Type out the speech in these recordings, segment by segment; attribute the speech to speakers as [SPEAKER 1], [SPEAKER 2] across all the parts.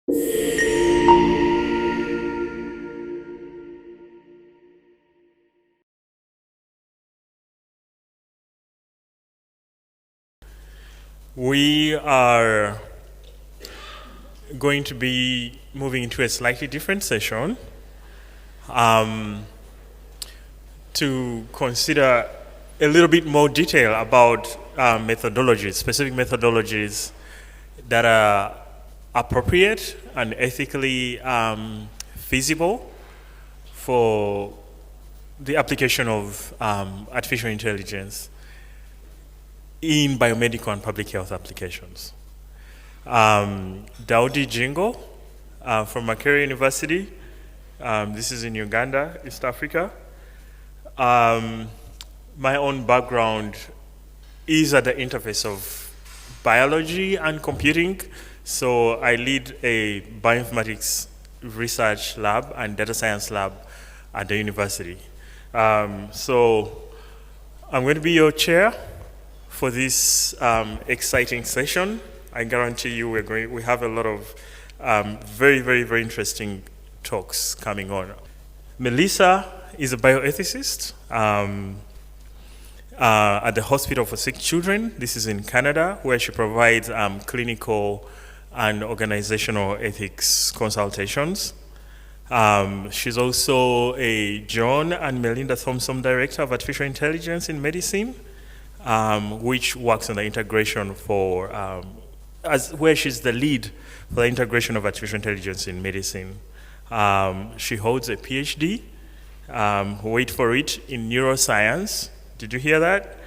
[SPEAKER 1] We are going to be moving into a slightly different session to consider a little bit more detail about methodologies, specific methodologies that are appropriate and ethically feasible for the application of artificial intelligence in biomedical and public health applications. Daudi Jingo from Makerere University. This is in Uganda, East Africa. My own background is at the interface of biology and computing. So I lead a bioinformatics research lab and data science lab at the university. So I'm going to be your chair for this exciting session. I guarantee you we have a lot of very, very, very interesting talks coming on. Melissa is a bioethicist at the Hospital for Sick Children. This is in Canada, where she provides clinical and organizational ethics consultations. She's also a John and Melinda Thompson Director of Artificial Intelligence in Medicine, which works on the integration for, where she's the lead for the integration of artificial intelligence in medicine. She holds a PhD, wait for it, in neuroscience. Did you hear that?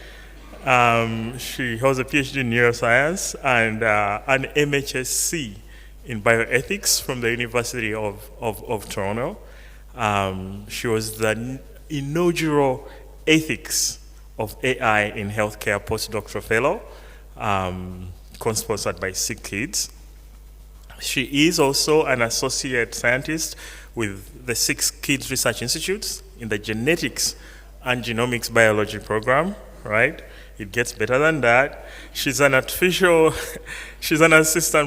[SPEAKER 1] She holds a PhD in neuroscience and an MHSC in bioethics from the University of Toronto. She was the inaugural ethics of AI in healthcare postdoctoral fellow, co-sponsored by Sick Kids. She is also an associate scientist with the Sick Kids Research Institutes in the genetics and genomics biology program, right? It gets better than that. She's an assistant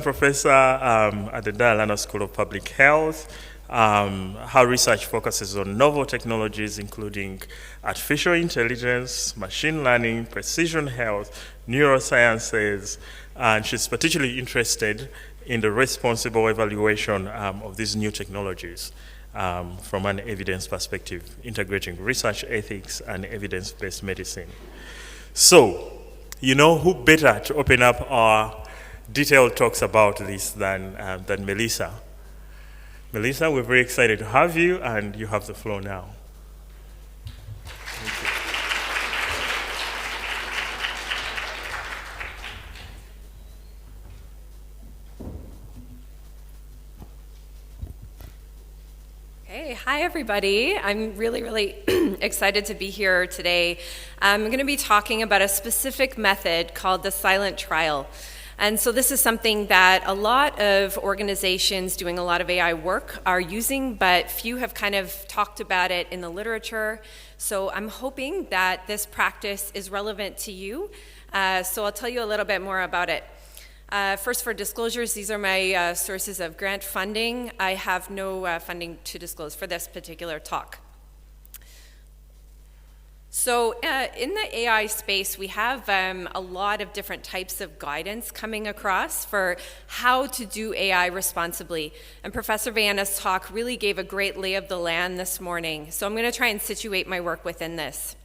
[SPEAKER 1] professor at the Dialana School of Public Health. Her research focuses on novel technologies, including artificial intelligence, machine learning, precision health, neurosciences, and she's particularly interested in the responsible evaluation of these new technologies from an evidence perspective, integrating research ethics and evidence-based medicine. So, you know who better to open up our detailed talks about this than Melissa. Melissa, we're very excited to have you, and you have the floor now. Thank you.
[SPEAKER 2] Hey, hi everybody. I'm really excited to be here today. I'm going to be talking about a specific method called the silent trial. And so this is something that a lot of organizations doing a lot of AI work are using, but few have kind of talked about it in the literature. So I'm hoping that this practice is relevant to you. So I'll tell you a little bit more about it. First, for disclosures, these are my sources of grant funding. I have no funding to disclose for this particular talk. So in the AI space, we have a lot of different types of guidance coming across for how to do AI responsibly. And Professor Viana's talk really gave a great lay of the land this morning. So I'm going to try and situate my work within this.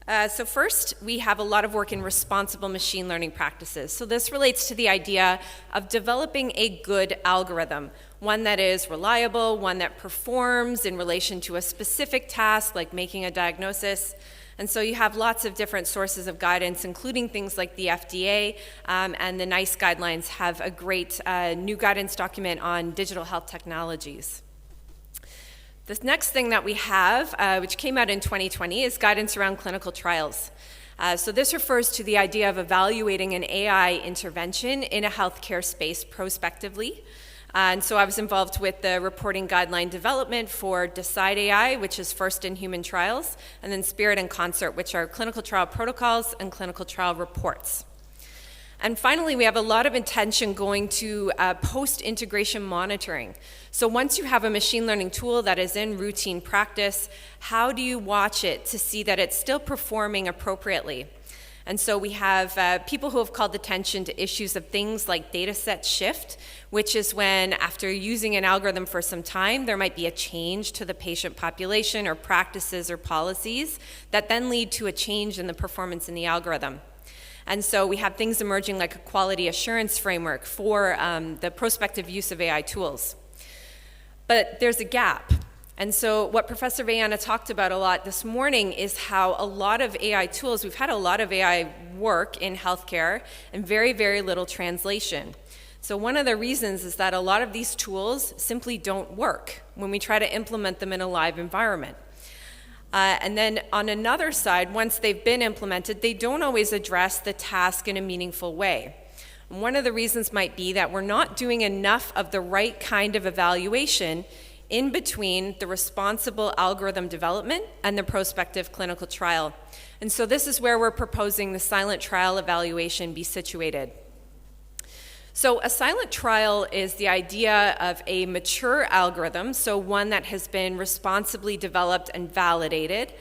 [SPEAKER 2] So first, we have a lot of work in responsible machine learning practices. So this relates to the idea of developing a good algorithm, one that is reliable, one that performs in relation to a specific task, like making a diagnosis. And so you have lots of different sources of guidance, including things like the FDA, and the NICE guidelines have a great new guidance document on digital health technologies. The next thing that we have, which came out in 2020, is guidance around clinical trials. So this refers to the idea of evaluating an AI intervention in a healthcare space prospectively. And so I was involved with the reporting guideline development for Decide AI, which is first in human trials, and then Spirit and Concert, which are clinical trial protocols and clinical trial reports. And finally, we have a lot of attention going to post-integration monitoring. So once you have a machine learning tool that is in routine practice, how do you watch it to see that it's still performing appropriately? And so we have people who have called attention to issues of things like data set shift, which is when after using an algorithm for some time, there might be a change to the patient population or practices or policies that then lead to a change in the performance in the algorithm. And so we have things emerging like a quality assurance framework for the prospective use of AI tools. But there's a gap. And so what Professor Viana talked about a lot this morning is how a lot of AI tools, we've had a lot of AI work in healthcare and very, very little translation. So one of the reasons is that a lot of these tools simply don't work when we try to implement them in a live environment. And then on another side, once they've been implemented, they don't always address the task in a meaningful way. And one of the reasons might be that we're not doing enough of the right kind of evaluation in between the responsible algorithm development and the prospective clinical trial. And so this is where we're proposing the silent trial evaluation be situated. So a silent trial is the idea of a mature algorithm, so one that has been responsibly developed and validated.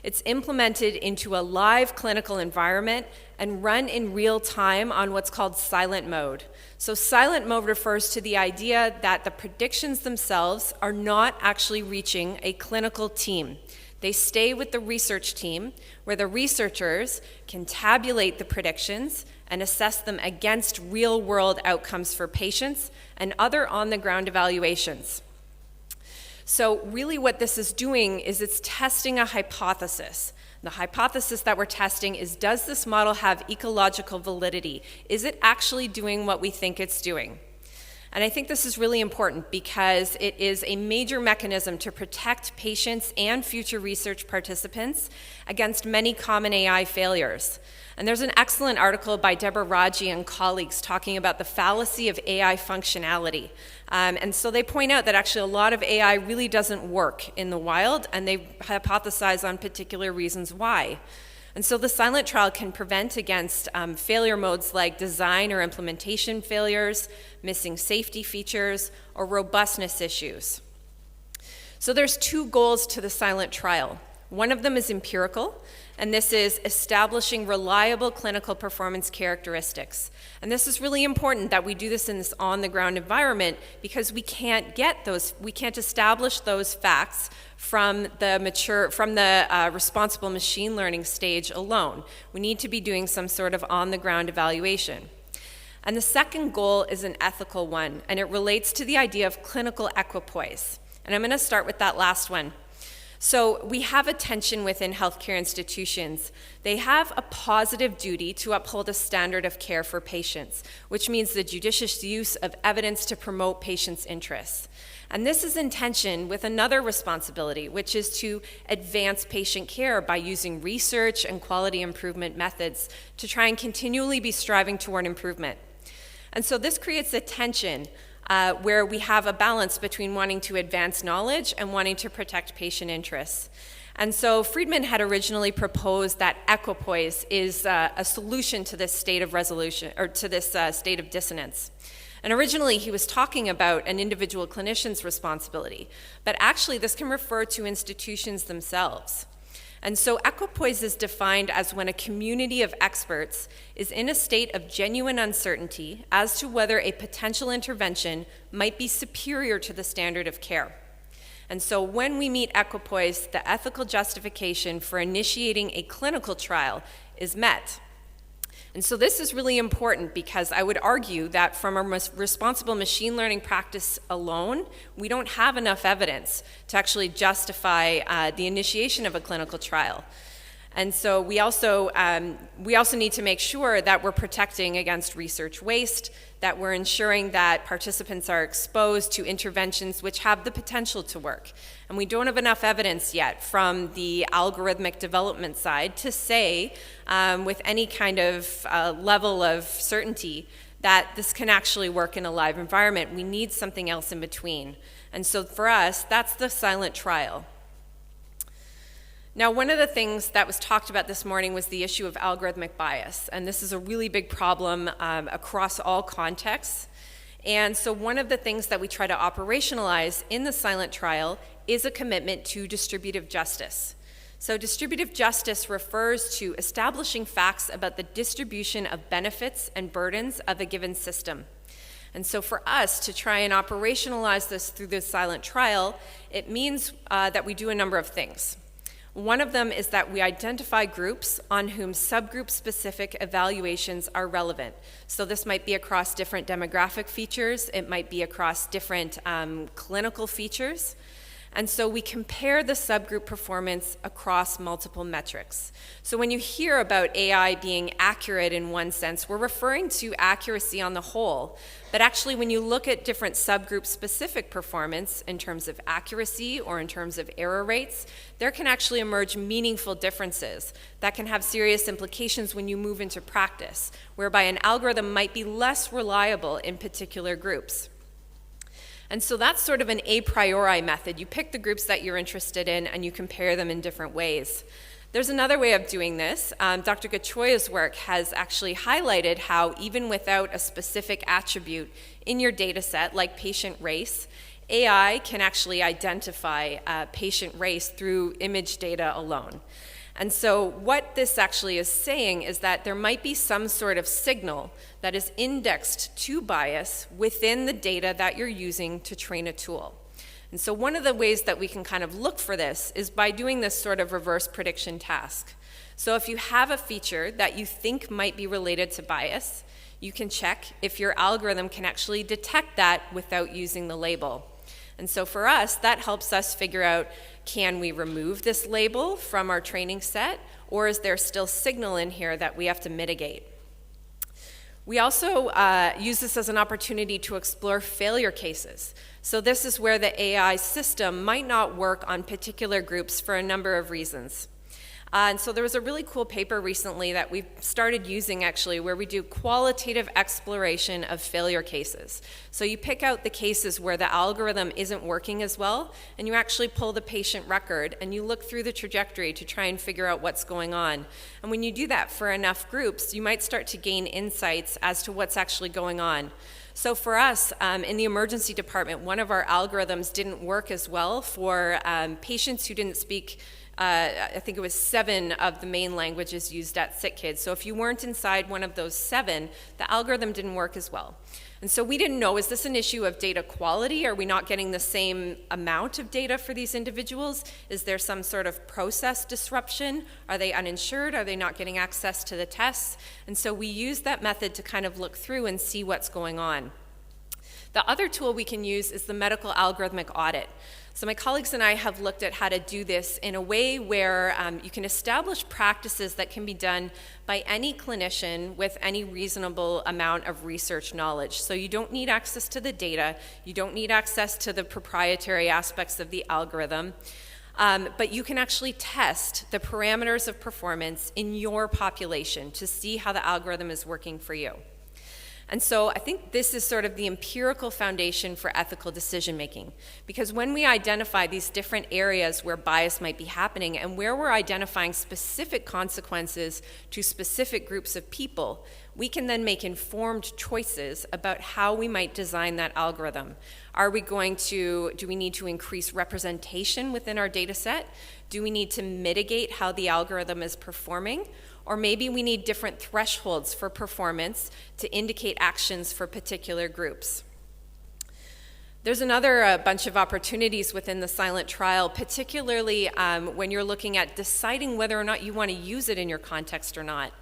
[SPEAKER 2] It's implemented into a live clinical environment and run in real time on what's called silent mode. So silent mode refers to the idea that the predictions themselves are not actually reaching a clinical team. They stay with the research team, where the researchers can tabulate the predictions and assess them against real-world outcomes for patients and other on-the-ground evaluations. So really what this is doing is it's testing a hypothesis. The hypothesis that we're testing is, does this model have ecological validity? Is it actually doing what we think it's doing? And I think this is really important because it is a major mechanism to protect patients and future research participants against many common AI failures. And there's an excellent article by Deborah Raji and colleagues talking about the fallacy of AI functionality. And so they point out that actually a lot of AI really doesn't work in the wild, and they hypothesize on particular reasons why. And so the silent trial can prevent against failure modes like design or implementation failures, missing safety features, or robustness issues. So there's two goals to the silent trial. One of them is empirical, and this is establishing reliable clinical performance characteristics. And this is really important that we do this in this on-the-ground environment because we can't establish those facts from the responsible machine learning stage alone. We need to be doing some sort of on-the-ground evaluation. And the second goal is an ethical one, and it relates to the idea of clinical equipoise. And I'm going to start with that last one. So we have a tension within healthcare institutions. They have a positive duty to uphold a standard of care for patients, which means the judicious use of evidence to promote patients' interests. And this is in tension with another responsibility, which is to advance patient care by using research and quality improvement methods to try and continually be striving toward improvement. And so this creates a tension where we have a balance between wanting to advance knowledge and wanting to protect patient interests. And so Friedman had originally proposed that equipoise is a solution to this state of resolution, or to this state of dissonance. And originally he was talking about an individual clinician's responsibility, but actually this can refer to institutions themselves. And so equipoise is defined as when a community of experts is in a state of genuine uncertainty as to whether a potential intervention might be superior to the standard of care. And so when we meet equipoise, the ethical justification for initiating a clinical trial is met. And so this is really important because I would argue that from a responsible machine learning practice alone, we don't have enough evidence to actually justify the initiation of a clinical trial. And so we also need to make sure that we're protecting against research waste, that we're ensuring that participants are exposed to interventions which have the potential to work. And we don't have enough evidence yet from the algorithmic development side to say with any kind of level of certainty that this can actually work in a live environment. We need something else in between. And so for us, that's the silent trial. Now, one of the things that was talked about this morning was the issue of algorithmic bias, and this is a really big problem across all contexts. And so one of the things that we try to operationalize in the silent trial is a commitment to distributive justice. So distributive justice refers to establishing facts about the distribution of benefits and burdens of a given system. And so for us to try and operationalize this through the silent trial, it means that we do a number of things. One of them is that we identify groups on whom subgroup-specific evaluations are relevant. So this might be across different demographic features, it might be across different clinical features. And so we compare the subgroup performance across multiple metrics. So when you hear about AI being accurate in one sense, we're referring to accuracy on the whole. But actually, when you look at different subgroup-specific performance in terms of accuracy or in terms of error rates, there can actually emerge meaningful differences that can have serious implications when you move into practice, whereby an algorithm might be less reliable in particular groups. And so that's sort of an a priori method. You pick the groups that you're interested in and you compare them in different ways. There's another way of doing this. Dr. Gachoya's work has actually highlighted how even without a specific attribute in your data set, like patient race, AI can actually identify patient race through image data alone. And so what this actually is saying is that there might be some sort of signal that is indexed to bias within the data that you're using to train a tool. And so one of the ways that we can kind of look for this is by doing this sort of reverse prediction task. So if you have a feature that you think might be related to bias, you can check if your algorithm can actually detect that without using the label. And so for us, that helps us figure out, can we remove this label from our training set, or is there still signal in here that we have to mitigate? We also use this as an opportunity to explore failure cases. So this is where the AI system might not work on particular groups for a number of reasons. And so there was a really cool paper recently that we've started using actually where we do qualitative exploration of failure cases. So you pick out the cases where the algorithm isn't working as well, and you actually pull the patient record and you look through the trajectory to try and figure out what's going on. And when you do that for enough groups, you might start to gain insights as to what's actually going on. So for us, in the emergency department, one of our algorithms didn't work as well for patients who didn't speak I think it was 7 of the main languages used at Sick Kids. So if you weren't inside one of those 7, the algorithm didn't work as well. And so we didn't know, is this an issue of data quality? Are we not getting the same amount of data for these individuals? Is there some sort of process disruption? Are they uninsured? Are they not getting access to the tests? And so we use that method to kind of look through and see what's going on. The other tool we can use is the medical algorithmic audit. So my colleagues and I have looked at how to do this in a way where you can establish practices that can be done by any clinician with any reasonable amount of research knowledge. So you don't need access to the data, you don't need access to the proprietary aspects of the algorithm, but you can actually test the parameters of performance in your population to see how the algorithm is working for you. And so I think this is sort of the empirical foundation for ethical decision making, because when we identify these different areas where bias might be happening and where we're identifying specific consequences to specific groups of people, we can then make informed choices about how we might design that algorithm. Do we need to increase representation within our data set? Do we need to mitigate how the algorithm is performing? Or maybe we need different thresholds for performance to indicate actions for particular groups. There's another bunch of opportunities within the silent trial, particularly when you're looking at deciding whether or not you want to use it in your context or not.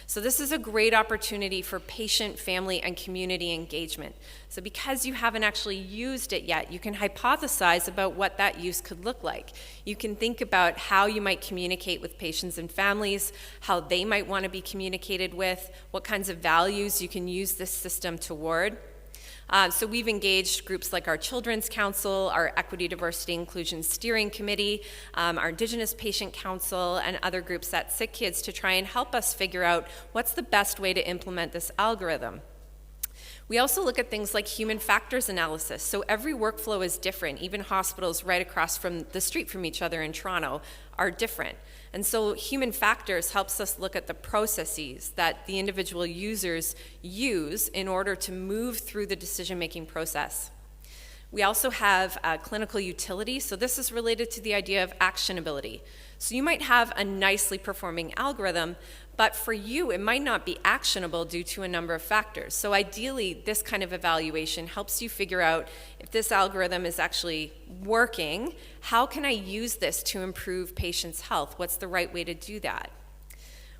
[SPEAKER 2] So this is a great opportunity for patient, family, and community engagement. So because you haven't actually used it yet, you can hypothesize about what that use could look like. You can think about how you might communicate with patients and families, how they might want to be communicated with, what kinds of values you can use this system toward. So we've engaged groups like our Children's Council, our Equity, Diversity, Inclusion Steering Committee, our Indigenous Patient Council, and other groups at Sick Kids to try and help us figure out what's the best way to implement this algorithm. We also look at things like human factors analysis. So every workflow is different. Even hospitals right across from the street from each other in Toronto are different. And so human factors helps us look at the processes that the individual users use in order to move through the decision-making process. We also have clinical utility. So this is related to the idea of actionability. So you might have a nicely performing algorithm, but for you, it might not be actionable due to a number of factors. So ideally, this kind of evaluation helps you figure out if this algorithm is actually working, how can I use this to improve patients' health? What's the right way to do that?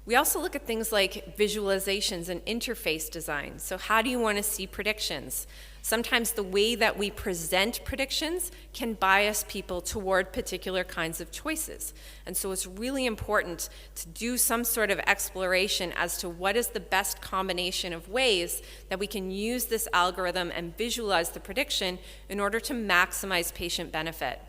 [SPEAKER 2] We also look at things like visualizations and interface design. So how do you want to see predictions? Sometimes the way that we present predictions can bias people toward particular kinds of choices. And so it's really important to do some sort of exploration as to what is the best combination of ways that we can use this algorithm and visualize the prediction in order to maximize patient benefit.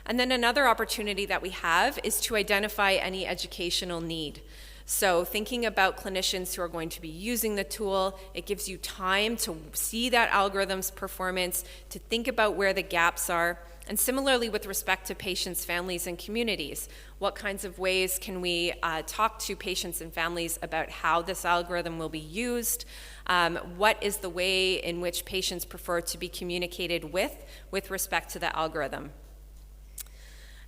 [SPEAKER 2] And then another opportunity that we have is to identify any educational need. So thinking about clinicians who are going to be using the tool, it gives you time to see that algorithm's performance, to think about where the gaps are. And similarly with respect to patients, families, and communities, what kinds of ways can we talk to patients and families about how this algorithm will be used? What is the way in which patients prefer to be communicated with respect to the algorithm?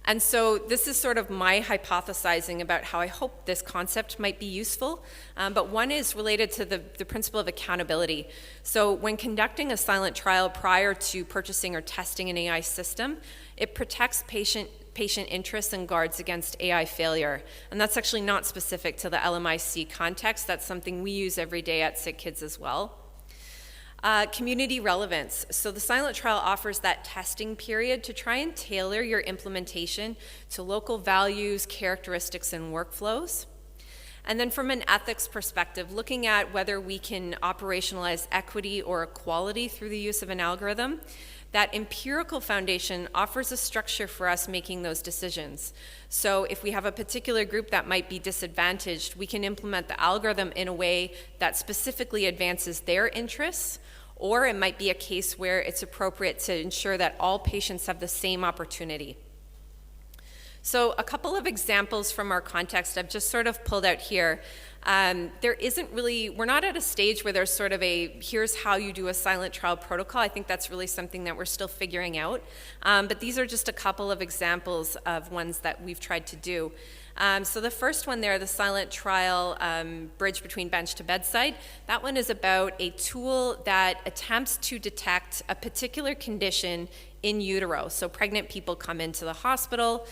[SPEAKER 2] And so this is sort of my hypothesizing about how I hope this concept might be useful, but one is related to the principle of accountability. So when conducting a silent trial prior to purchasing or testing an AI system, it protects patient interests and guards against AI failure. And that's actually not specific to the LMIC context. That's something we use every day at Sick Kids as well. Community relevance. So the silent trial offers that testing period to try and tailor your implementation to local values, characteristics, and workflows. And then from an ethics perspective, looking at whether we can operationalize equity or equality through the use of an algorithm, that empirical foundation offers a structure for us making those decisions. So if we have a particular group that might be disadvantaged, we can implement the algorithm in a way that specifically advances their interests, or it might be a case where it's appropriate to ensure that all patients have the same opportunity. So a couple of examples from our context I've just sort of pulled out here. We're not at a stage where there's sort of here's how you do a silent trial protocol. I think that's really something that we're still figuring out. But these are just a couple of examples of ones that we've tried to do. So the first one there, the silent trial bridge between bench to bedside, that one is about a tool that attempts to detect a particular condition in utero. So pregnant people come into the hospital,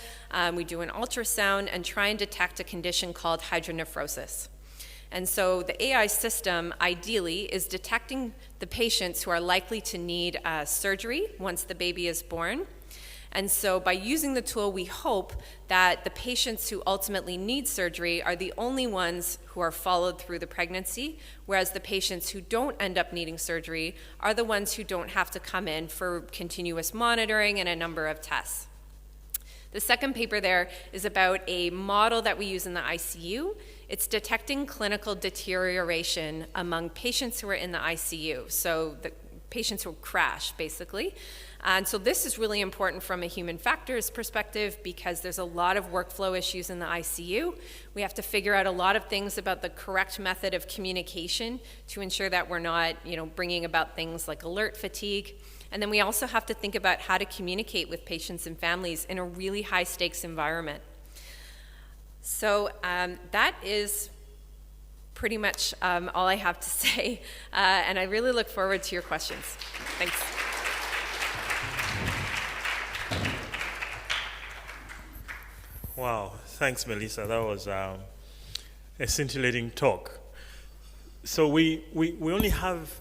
[SPEAKER 2] we do an ultrasound and try and detect a condition called hydronephrosis. And so the AI system, ideally, is detecting the patients who are likely to need surgery once the baby is born. And so by using the tool, we hope that the patients who ultimately need surgery are the only ones who are followed through the pregnancy, whereas the patients who don't end up needing surgery are the ones who don't have to come in for continuous monitoring and a number of tests. The second paper there is about a model that we use in the ICU. It's detecting clinical deterioration among patients who are in the ICU, so the patients who crash, basically. And so this is really important from a human factors perspective because there's a lot of workflow issues in the ICU. We have to figure out a lot of things about the correct method of communication to ensure that we're not, bringing about things like alert fatigue. And then we also have to think about how to communicate with patients and families in a really high stakes environment. So that is pretty much all I have to say. And I really look forward to your questions. Thanks.
[SPEAKER 1] Wow, thanks, Melissa. That was a scintillating talk. So we only have,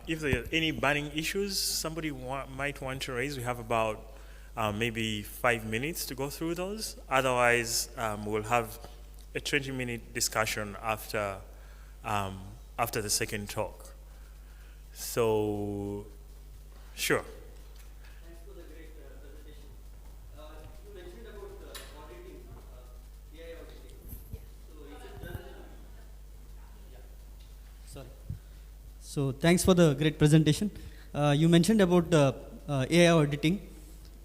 [SPEAKER 1] if there are any burning issues somebody might want to raise, we have about maybe 5 minutes to go through those. Otherwise, we'll have a 20-minute discussion after the second talk. So, sure.
[SPEAKER 3] Thanks for the great presentation. You mentioned about auditing, AI auditing. So is it done? Yeah. Sorry. So
[SPEAKER 4] So thanks for the great presentation. You mentioned about AI auditing.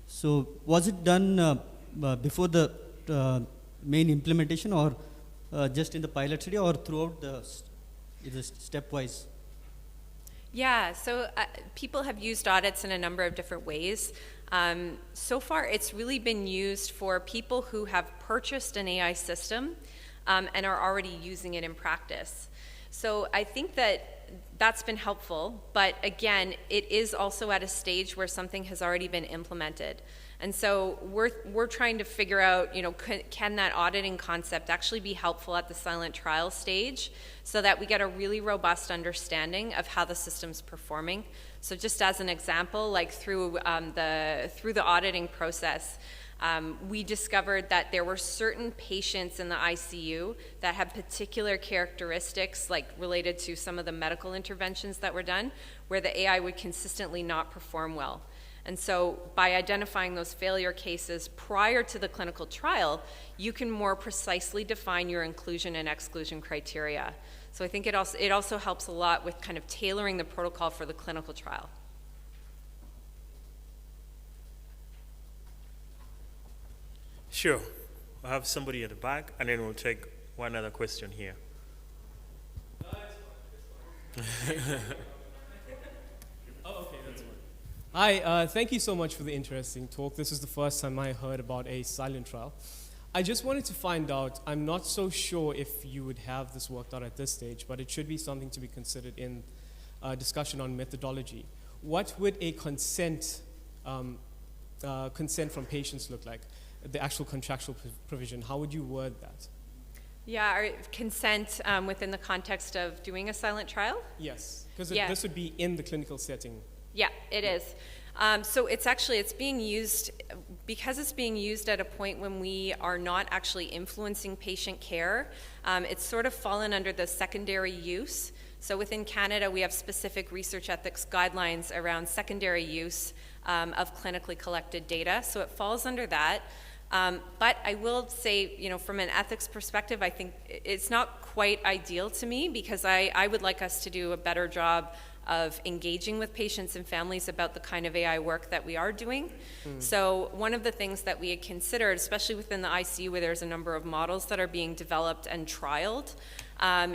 [SPEAKER 4] So was it done before the main implementation, or just in the pilot study, or throughout the stepwise?
[SPEAKER 2] Yeah, so people have used audits in a number of different ways. So far, it's really been used for people who have purchased an AI system and are already using it in practice. So I think that that's been helpful, but again, it is also at a stage where something has already been implemented. And so we're trying to figure out, can that auditing concept actually be helpful at the silent trial stage so that we get a really robust understanding of how the system's performing. So just as an example, like through the auditing process, we discovered that there were certain patients in the ICU that had particular characteristics, like related to some of the medical interventions that were done, where the AI would consistently not perform well. And so by identifying those failure cases prior to the clinical trial, you can more precisely define your inclusion and exclusion criteria. So I think it also helps a lot with kind of tailoring the protocol for the clinical trial.
[SPEAKER 1] Sure. We'll have somebody at the back, and then we'll take one other question here.
[SPEAKER 5] Hi, thank you so much for the interesting talk. This is the first time I heard about a silent trial. I just wanted to find out, I'm not so sure if you would have this worked out at this stage, but it should be something to be considered in discussion on methodology. What would a consent from patients look like? The actual contractual provision, how would you word that?
[SPEAKER 2] Yeah, our consent within the context of doing a silent trial?
[SPEAKER 5] Yes, because this would be in the clinical setting.
[SPEAKER 2] Yeah, it is. So it's being used, because it's being used at a point when we are not actually influencing patient care, it's sort of fallen under the secondary use. So within Canada, we have specific research ethics guidelines around secondary use of clinically collected data. So it falls under that. But I will say, from an ethics perspective, I think it's not quite ideal to me, because I would like us to do a better job of engaging with patients and families about the kind of AI work that we are doing. So one of the things that we had considered, especially within the ICU where there's a number of models that are being developed and trialed,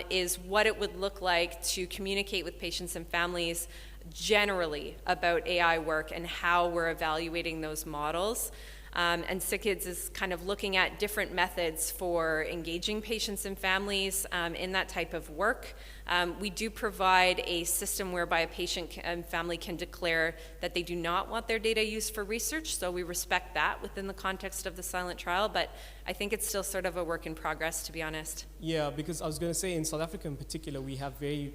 [SPEAKER 2] is what it would look like to communicate with patients and families generally about AI work and how we're evaluating those models. And SICKIDS is kind of looking at different methods for engaging patients and families in that type of work. We do provide a system whereby a patient and family can declare that they do not want their data used for research, so we respect that within the context of the silent trial, but I think it's still sort of a work in progress, to be honest.
[SPEAKER 5] Yeah, because I was going to say in South Africa in particular, we have very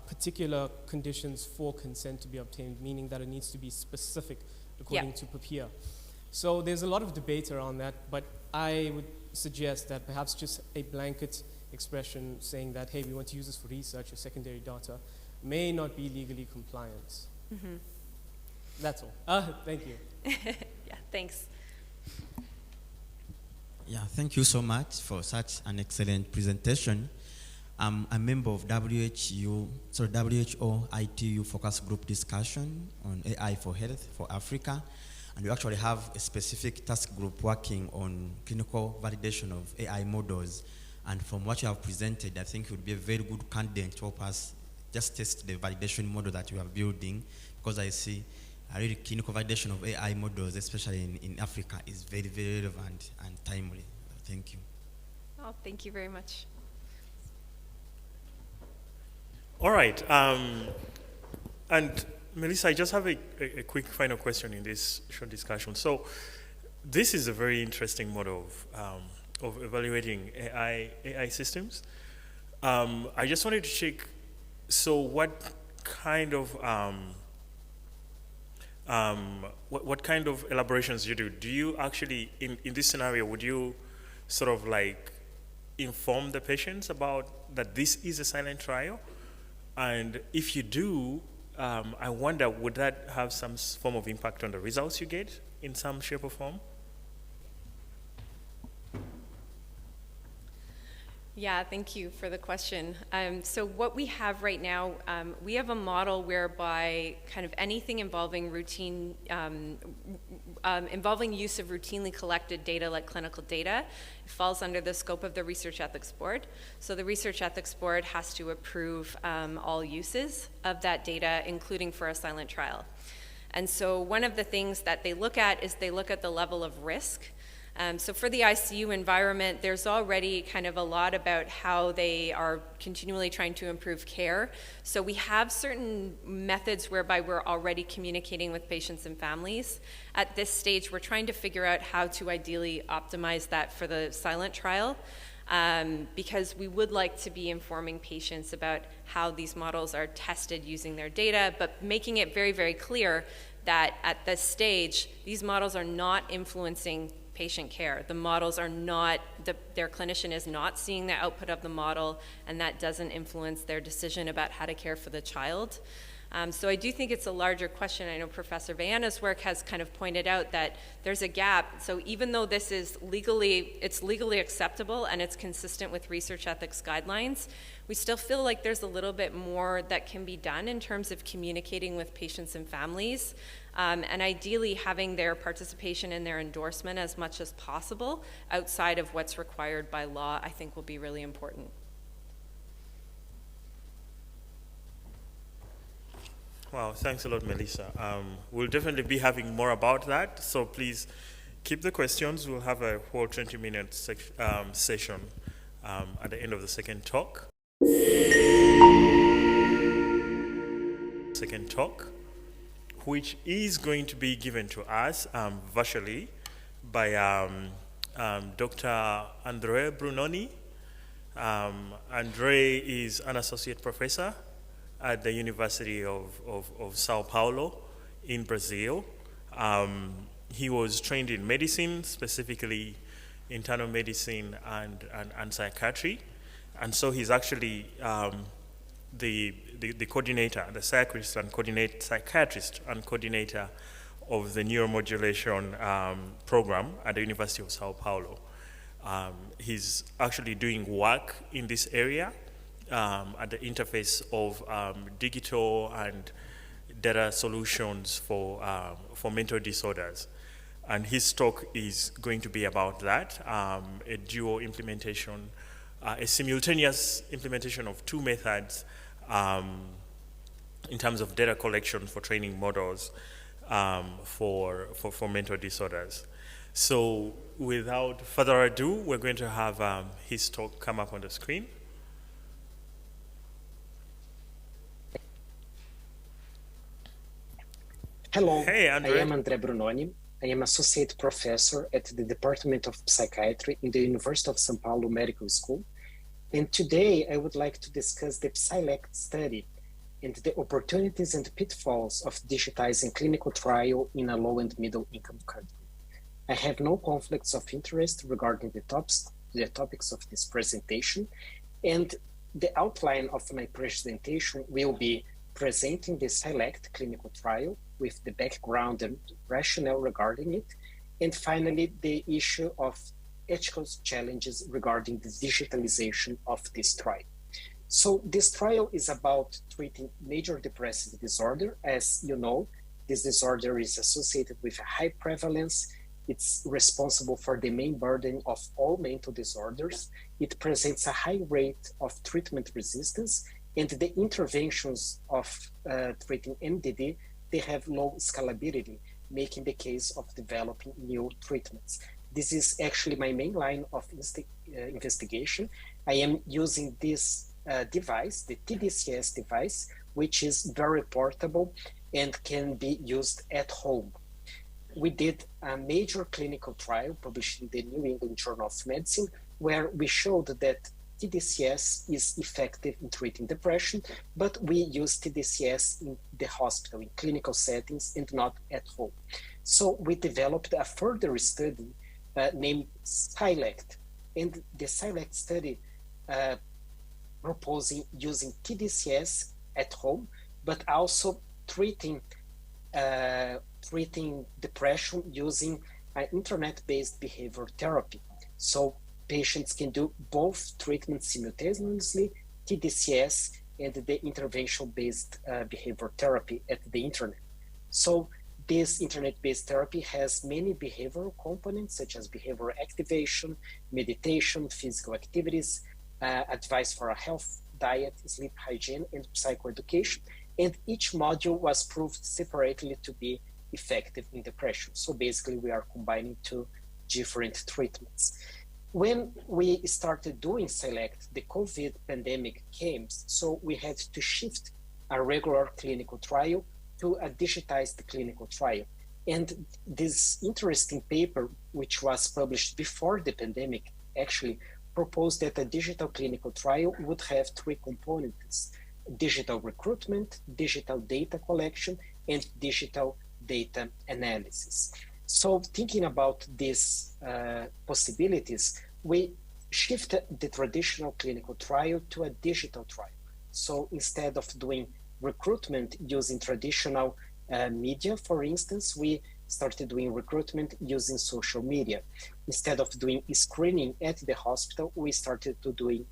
[SPEAKER 5] particular conditions for consent to be obtained, meaning that it needs to be specific according to PAPIA. So there's a lot of debate around that, but I would suggest that perhaps just a blanket expression saying that, hey, we want to use this for research or secondary data may not be legally compliant. Mm-hmm. That's all. Thank you.
[SPEAKER 2] Yeah, thanks.
[SPEAKER 6] Yeah, thank you so much for such an excellent presentation. I'm a member of WHO ITU focus group discussion on AI for health for Africa. And we actually have a specific task group working on clinical validation of AI models. And from what you have presented, I think it would be a very good candidate to help us just test the validation model that you are building, because I see a really clinical validation of AI models, especially in Africa, is very, very relevant and timely. Thank you.
[SPEAKER 2] Oh, thank you very much.
[SPEAKER 1] All right. And Melissa, I just have a quick final question in this short discussion. So this is a very interesting model of evaluating AI systems. I just wanted to check, so what kind of what kind of elaborations you do? Do you actually, in this scenario, would you sort of like inform the patients about that this is a silent trial? And if you do, I wonder, would that have some form of impact on the results you get in some shape or form?
[SPEAKER 2] Yeah, thank you for the question. So what we have right now, we have a model whereby kind of anything involving involving use of routinely collected data like clinical data falls under the scope of the Research Ethics Board. So the Research Ethics Board has to approve all uses of that data, including for a silent trial. And so one of the things that they look at is they look at the level of risk. So for the ICU environment, there's already kind of a lot about how they are continually trying to improve care. So we have certain methods whereby we're already communicating with patients and families. At this stage, we're trying to figure out how to ideally optimize that for the silent trial, because we would like to be informing patients about how these models are tested using their data, but making it very, very clear that at this stage, these models are not influencing patient care. The models are not, their clinician is not seeing the output of the model, and that doesn't influence their decision about how to care for the child. So I do think it's a larger question. I know Professor Viana's work has kind of pointed out that there's a gap. So even though this is it's legally acceptable and it's consistent with research ethics guidelines, we still feel like there's a little bit more that can be done in terms of communicating with patients and families, and ideally having their participation and their endorsement as much as possible outside of what's required by law, I think will be really important.
[SPEAKER 1] Wow, thanks a lot, Melissa. We'll definitely be having more about that, so please keep the questions. We'll have a whole 20-minute session at the end of the second talk. Which is going to be given to us virtually by Dr. Andrea Brunoni. Andre is an associate professor at the University of Sao Paulo in Brazil. He was trained in medicine, specifically internal medicine and psychiatry. And so he's actually the coordinator, the psychiatrist and coordinator of the neuromodulation program at the University of Sao Paulo. He's actually doing work in this area at the interface of digital and data solutions for mental disorders. And his talk is going to be about that, a dual implementation, a simultaneous implementation of two methods in terms of data collection for training models for mental disorders. So without further ado, we're going to have his talk come up on the screen.
[SPEAKER 7] Hello,
[SPEAKER 1] hey,
[SPEAKER 7] I am Andrea Brunoni. I am associate professor at the Department of Psychiatry in the University of São Paulo Medical School. And today I would like to discuss the PSYLECT study and the opportunities and pitfalls of digitizing clinical trial in a low and middle income country. I have no conflicts of interest regarding the topics of this presentation, and the outline of my presentation will be presenting the PSYLECT clinical trial with the background and rationale regarding it, and finally the issue of ethical challenges regarding the digitalization of this trial. So this trial is about treating major depressive disorder. As you know, this disorder is associated with a high prevalence. It's responsible for the main burden of all mental disorders. It presents a high rate of treatment resistance, and the interventions of treating MDD, they have low scalability, making the case of developing new treatments. This is actually my main line of investigation. I am using this device, the TDCS device, which is very portable and can be used at home. We did a major clinical trial published in the New England Journal of Medicine, where we showed that TDCS is effective in treating depression, but we use TDCS in the hospital, in clinical settings, and not at home. So we developed a further study named PSYLECT, and the PSYLECT study proposing using TDCS at home, but also treating depression using internet-based behavior therapy. So patients can do both treatments simultaneously, TDCS and the intervention-based behavior therapy at the internet. So this internet-based therapy has many behavioral components such as behavioral activation, meditation, physical activities, advice for a health diet, sleep hygiene, and psychoeducation. And each module was proved separately to be effective in depression. So basically we are combining two different treatments. When we started doing SELECT, the COVID pandemic came, so we had to shift a regular clinical trial to a digitized clinical trial. And this interesting paper, which was published before the pandemic, actually proposed that a digital clinical trial would have three components: digital recruitment, digital data collection, and digital data analysis. So thinking about these possibilities, we shifted the traditional clinical trial to a digital trial. So instead of doing recruitment using traditional media, for instance, we started doing recruitment using social media. Instead of doing screening at the hospital, we started to doing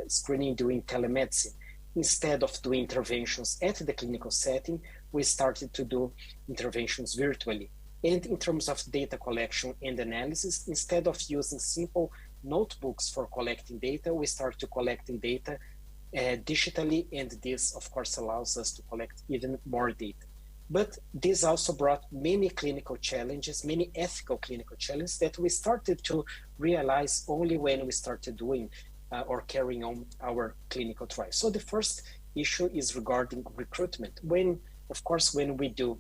[SPEAKER 7] screening doing telemedicine. Instead of doing interventions at the clinical setting, we started to do interventions virtually. And in terms of data collection and analysis, instead of using simple notebooks for collecting data, we start to collecting data digitally, and this of course allows us to collect even more data. But this also brought many clinical challenges, many ethical clinical challenges that we started to realize only when we started doing or carrying on our clinical trial. So the first issue is regarding recruitment. When we do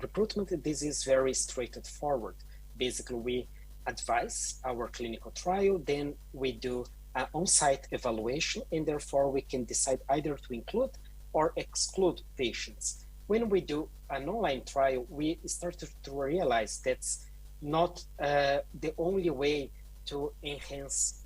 [SPEAKER 7] recruitment, this is very straightforward. Basically, we advise our clinical trial, then we do an on-site evaluation, and therefore we can decide either to include or exclude patients. When we do an online trial, we started to realize that's not the only way to enhance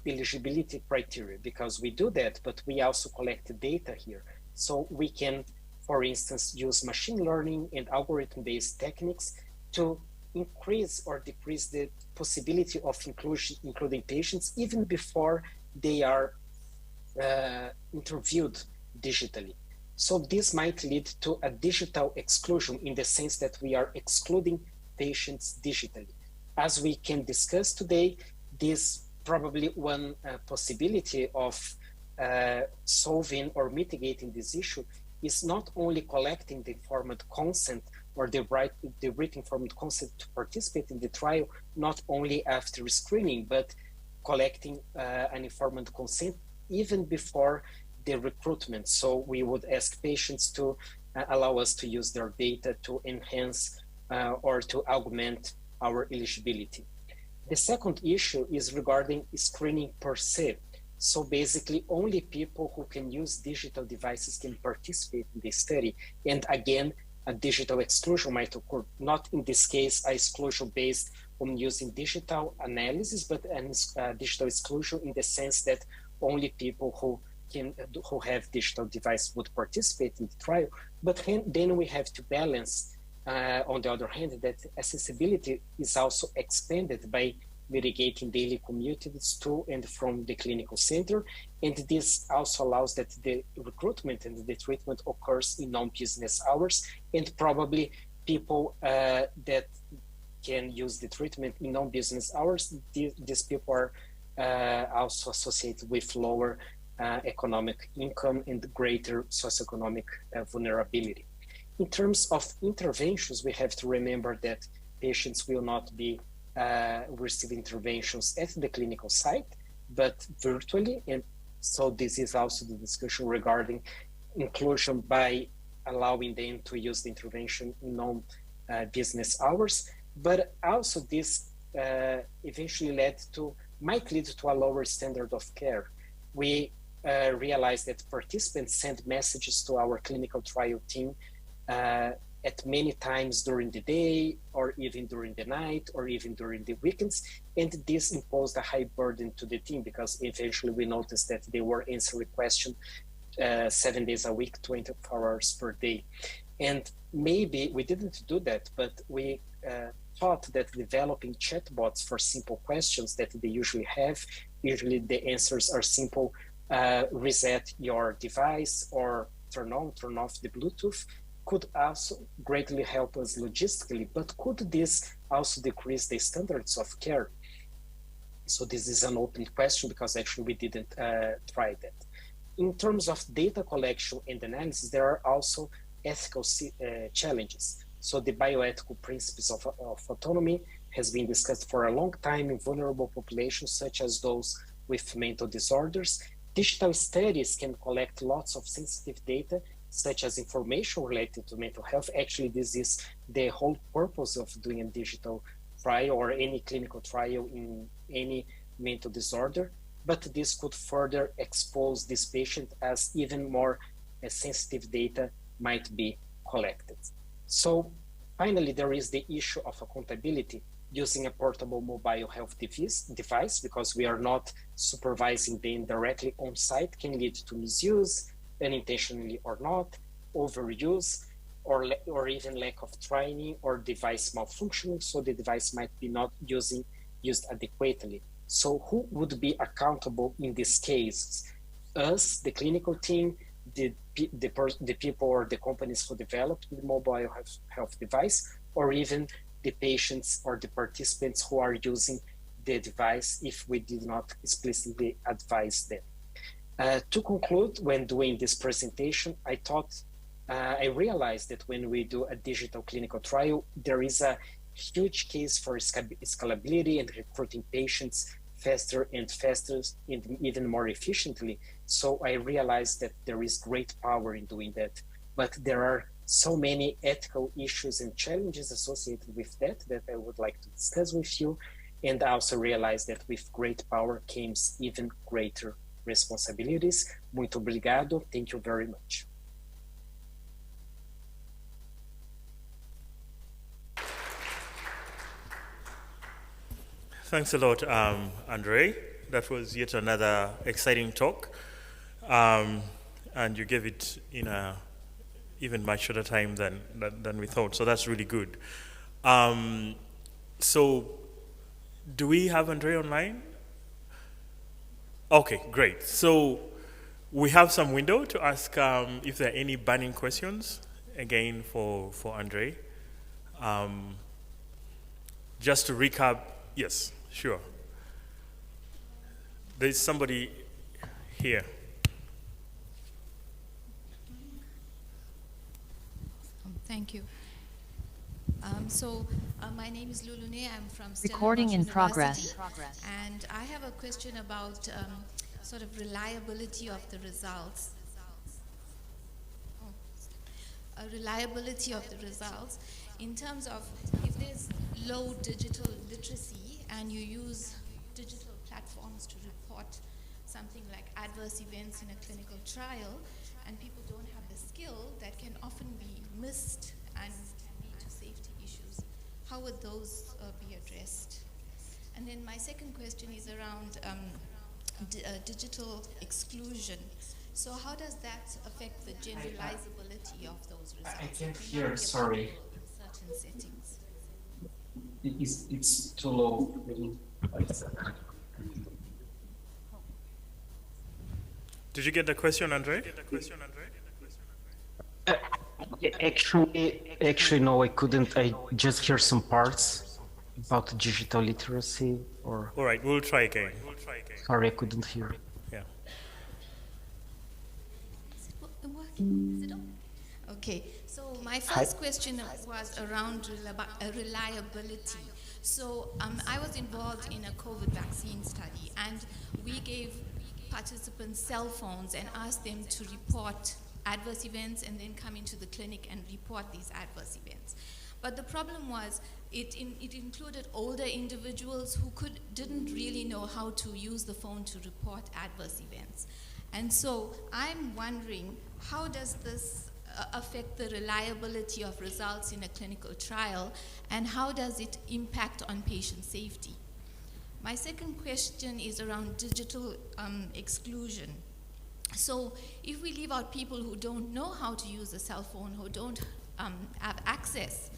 [SPEAKER 7] eligibility criteria, because we do that, but we also collect data here. So we can, for instance, use machine learning and algorithm-based techniques to increase or decrease the possibility of including patients even before they are interviewed digitally. So this might lead to a digital exclusion in the sense that we are excluding patients digitally. As we can discuss today, this probably one possibility of solving or mitigating this issue is not only collecting the informed consent or the written informed consent to participate in the trial, not only after screening, but collecting an informed consent even before the recruitment. So we would ask patients to allow us to use their data to enhance or to augment our eligibility. The second issue is regarding screening per se. So basically only people who can use digital devices can participate in this study. And again, a digital exclusion might occur, not in this case, a exclusion based on using digital analysis, but a digital exclusion in the sense that only people who have digital device would participate in the trial. But then we have to balance, on the other hand, that accessibility is also expanded by mitigating daily commutes to and from the clinical center. And this also allows that the recruitment and the treatment occurs in non-business hours, and probably people that can use the treatment in non-business hours, these people are also associated with lower economic income and greater socioeconomic vulnerability. In terms of interventions, we have to remember that patients will not be receive interventions at the clinical site, but virtually. And so this is also the discussion regarding inclusion by allowing them to use the intervention in non-business hours. But also this eventually might lead to a lower standard of care. We realized that participants send messages to our clinical trial team at many times during the day, or even during the night, or even during the weekends. And this imposed a high burden to the team, because eventually we noticed that they were answering questions 7 days a week, 24 hours per day. And maybe we didn't do that, but we thought that developing chatbots for simple questions that they usually have, usually the answers are simple, reset your device or turn on, turn off the Bluetooth, could also greatly help us logistically, but could this also decrease the standards of care? So this is an open question because actually we didn't try that. In terms of data collection and analysis, there are also ethical challenges. So the bioethical principles of autonomy has been discussed for a long time in vulnerable populations, such as those with mental disorders. Digital studies can collect lots of sensitive data, such as information related to mental health. Actually, this is the whole purpose of doing a digital trial or any clinical trial in any mental disorder. But this could further expose this patient as even more sensitive data might be collected. So finally, there is the issue of accountability. Using a portable mobile health device, because we are not supervising them directly on site, can lead to misuse, unintentionally or not, overuse, or even lack of training or device malfunctioning, so the device might be not used adequately. So who would be accountable in this case? Us, the clinical team, the people or the companies who developed the mobile health device, or even the patients or the participants who are using the device if we did not explicitly advise them. To conclude, when doing this presentation, I realized that when we do a digital clinical trial, there is a huge case for scalability and recruiting patients faster and faster and even more efficiently. So I realized that there is great power in doing that, but there are so many ethical issues and challenges associated with that I would like to discuss with you. And I also realized that with great power comes even greater responsibilities. Muito obrigado. Thank you very much.
[SPEAKER 1] Thanks a lot, Andre. That was yet another exciting talk. And you gave it in a even much shorter time than we thought. So that's really good. So do we have Andre online? Okay, great. So we have some window to ask if there are any burning questions, again, for Andre. Just to recap, yes, sure. There's somebody here.
[SPEAKER 8] Thank you. My name is Lulune. I'm from
[SPEAKER 9] Recording in
[SPEAKER 8] progress. And I have a question about sort of reliability of the results. Reliability of the results in terms of if there's low digital literacy and you use digital platforms to report something like adverse events in a clinical trial, and people don't have the skill, that can often be missed and can lead to safety issues. How would those be addressed? And then my second question is around digital exclusion. So how does that affect the generalizability of those results?
[SPEAKER 7] I can't hear, sorry.
[SPEAKER 8] In certain settings.
[SPEAKER 7] It's too low.
[SPEAKER 1] Did you get the question, Andre?
[SPEAKER 7] Actually, no, I couldn't. I just hear some parts about digital literacy or...
[SPEAKER 1] All right, we'll try again.
[SPEAKER 7] Sorry, I couldn't hear.
[SPEAKER 1] Yeah.
[SPEAKER 8] Is it on? Okay, so my first question was around reliability. So I was involved in a COVID vaccine study, and we gave participants cell phones and asked them to report adverse events and then come into the clinic and report these adverse events. But the problem was it included older individuals who didn't really know how to use the phone to report adverse events. And so I'm wondering, how does this affect the reliability of results in a clinical trial, and how does it impact on patient safety? My second question is around digital exclusion. So if we leave out people who don't know how to use a cell phone, who don't have access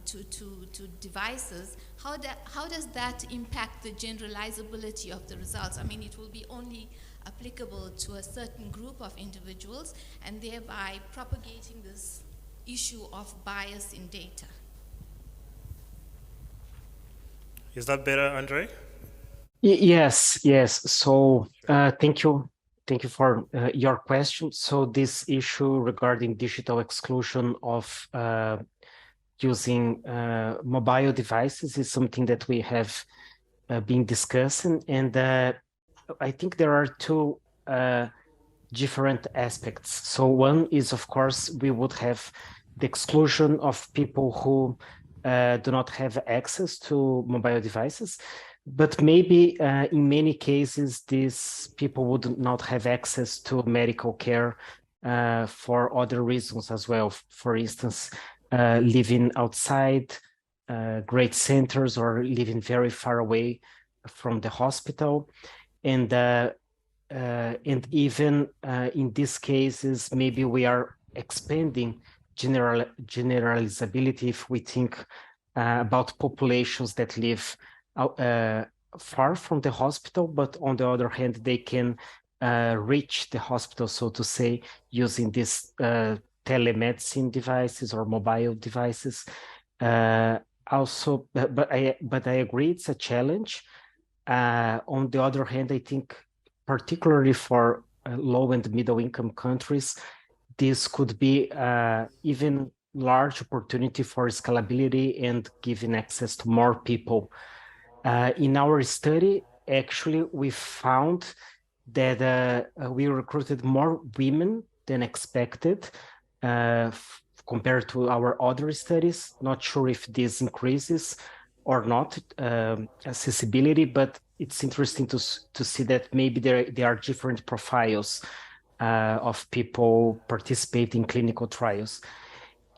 [SPEAKER 8] to devices, how does that impact the generalizability of the results? I mean, it will be only applicable to a certain group of individuals, and thereby propagating this issue of bias in data.
[SPEAKER 1] Is that better, Andre?
[SPEAKER 7] Yes. So thank you for your question. So this issue regarding digital exclusion of using mobile devices is something that we have been discussing, and I think there are two different aspects. So one is, of course, we would have the exclusion of people who do not have access to mobile devices, but maybe in many cases, these people would not have access to medical care for other reasons as well. For instance, living outside great centers or living very far away from the hospital. And even in these cases, maybe we are expanding generalizability if we think about populations that live far from the hospital, but on the other hand, they can reach the hospital, so to say, using these telemedicine devices or mobile devices. Also, but I agree it's a challenge. On the other hand, I think particularly for low and middle income countries, this could be even large opportunity for scalability and giving access to more people. In our study, actually, we found that we recruited more women than expected compared to our other studies. Not sure if this increases or not accessibility, but it's interesting to see that maybe there are different profiles of people participating in clinical trials.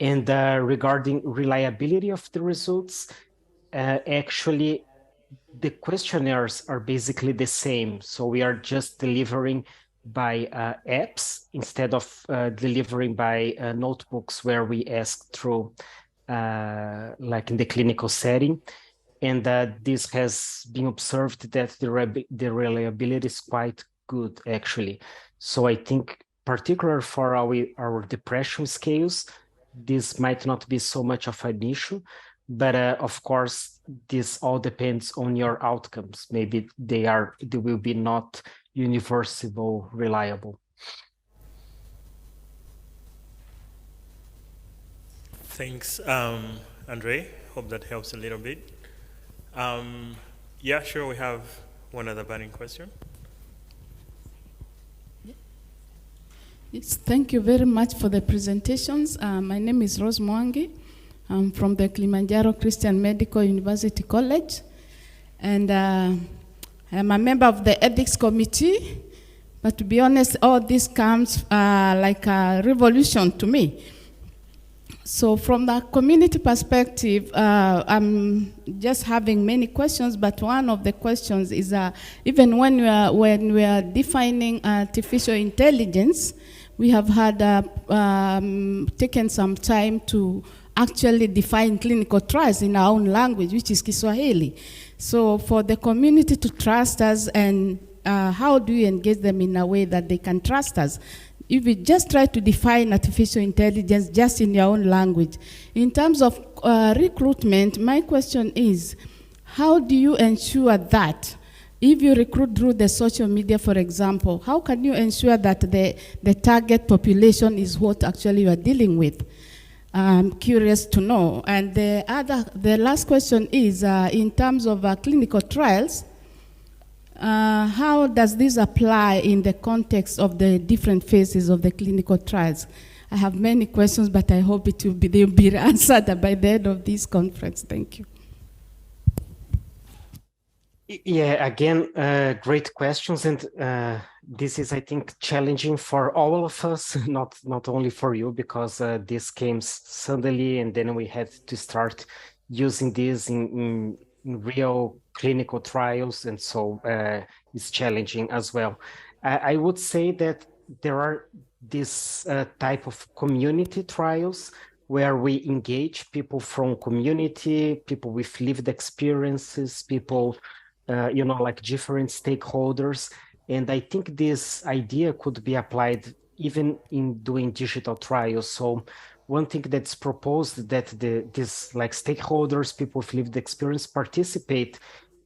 [SPEAKER 7] And regarding reliability of the results, actually, the questionnaires are basically the same. So we are just delivering by apps instead of delivering by notebooks where we ask through, like in the clinical setting. And this has been observed that the reliability is quite good, actually. So I think, particularly for our depression scales, this might not be so much of an issue. But of course, this all depends on your outcomes. Maybe they will be not universal reliable.
[SPEAKER 1] Thanks, Andre. Hope that helps a little bit. Yeah, sure. We have one other burning question.
[SPEAKER 9] Yes, thank you very much for the presentations. My name is Rose Mwangi. I'm from the Kilimanjaro Christian Medical University College, and I'm a member of the ethics committee. But to be honest, all this comes like a revolution to me. So from the community perspective, I'm just having many questions, but one of the questions is even when we are defining artificial intelligence, we have had taken some time to actually define clinical trials in our own language, which is Kiswahili. So for the community to trust us, and how do you engage them in a way that they can trust us? If you just try to define artificial intelligence just in your own language. In terms of recruitment, my question is, how do you ensure that if you recruit through the social media, for example, how can you ensure that the target population is what actually you are dealing with? I'm curious to know. And the last question is, in terms of clinical trials, how does this apply in the context of the different phases of the clinical trials? I have many questions, but I hope they'll be answered by the end of this conference. Thank you.
[SPEAKER 7] Yeah, again, great questions, and this is, I think, challenging for all of us, not only for you, because this came suddenly, and then we had to start using this in real clinical trials, and so it's challenging as well. I would say that there are this type of community trials where we engage people from community, people with lived experiences, people, like different stakeholders. And I think this idea could be applied even in doing digital trials. So one thing that's proposed that these like stakeholders, people with lived experience participate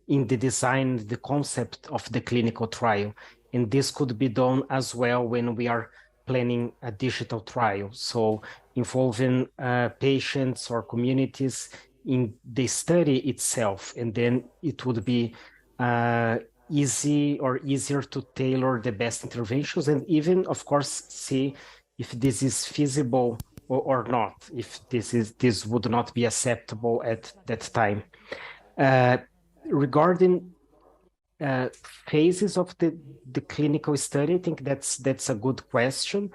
[SPEAKER 7] in the design, the concept of the clinical trial. And this could be done as well when we are planning a digital trial. So involving patients or communities in the study itself. And then it would be easier to tailor the best interventions and even, of course, see if this is feasible or not, if this would not be acceptable at that time. Regarding phases of the clinical study, I think that's a good question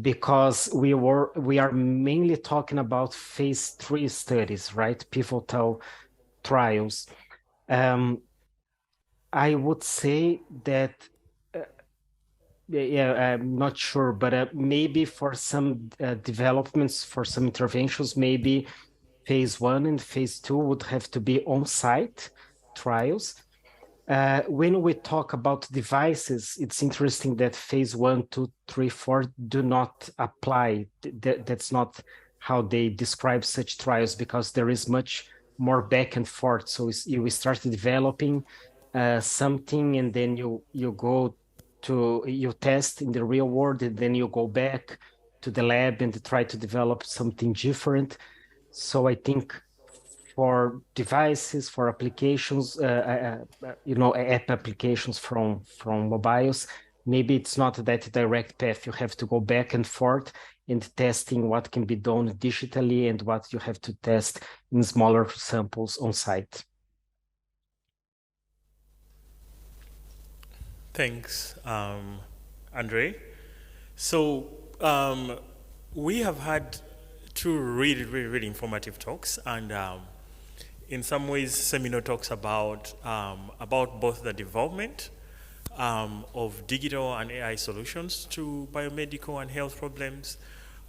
[SPEAKER 7] because we are mainly talking about phase 3 studies, right? Pivotal trials. I would say that I'm not sure, but maybe for some developments, for some interventions, maybe phase 1 and phase 2 would have to be on-site trials. When we talk about devices, it's interesting that phase 1, 2, 3, 4 do not apply. That's not how they describe such trials because there is much more back and forth. So you start developing something and then you test in the real world and then you go back to the lab and try to develop something different. So I think for devices, for applications, app applications from mobiles, maybe it's not that direct path. You have to go back and forth and testing what can be done digitally and what you have to test in smaller samples on site.
[SPEAKER 1] Thanks, Andre. So we have had two really informative talks, and in some ways, seminar talks about both the development of digital and AI solutions to biomedical and health problems.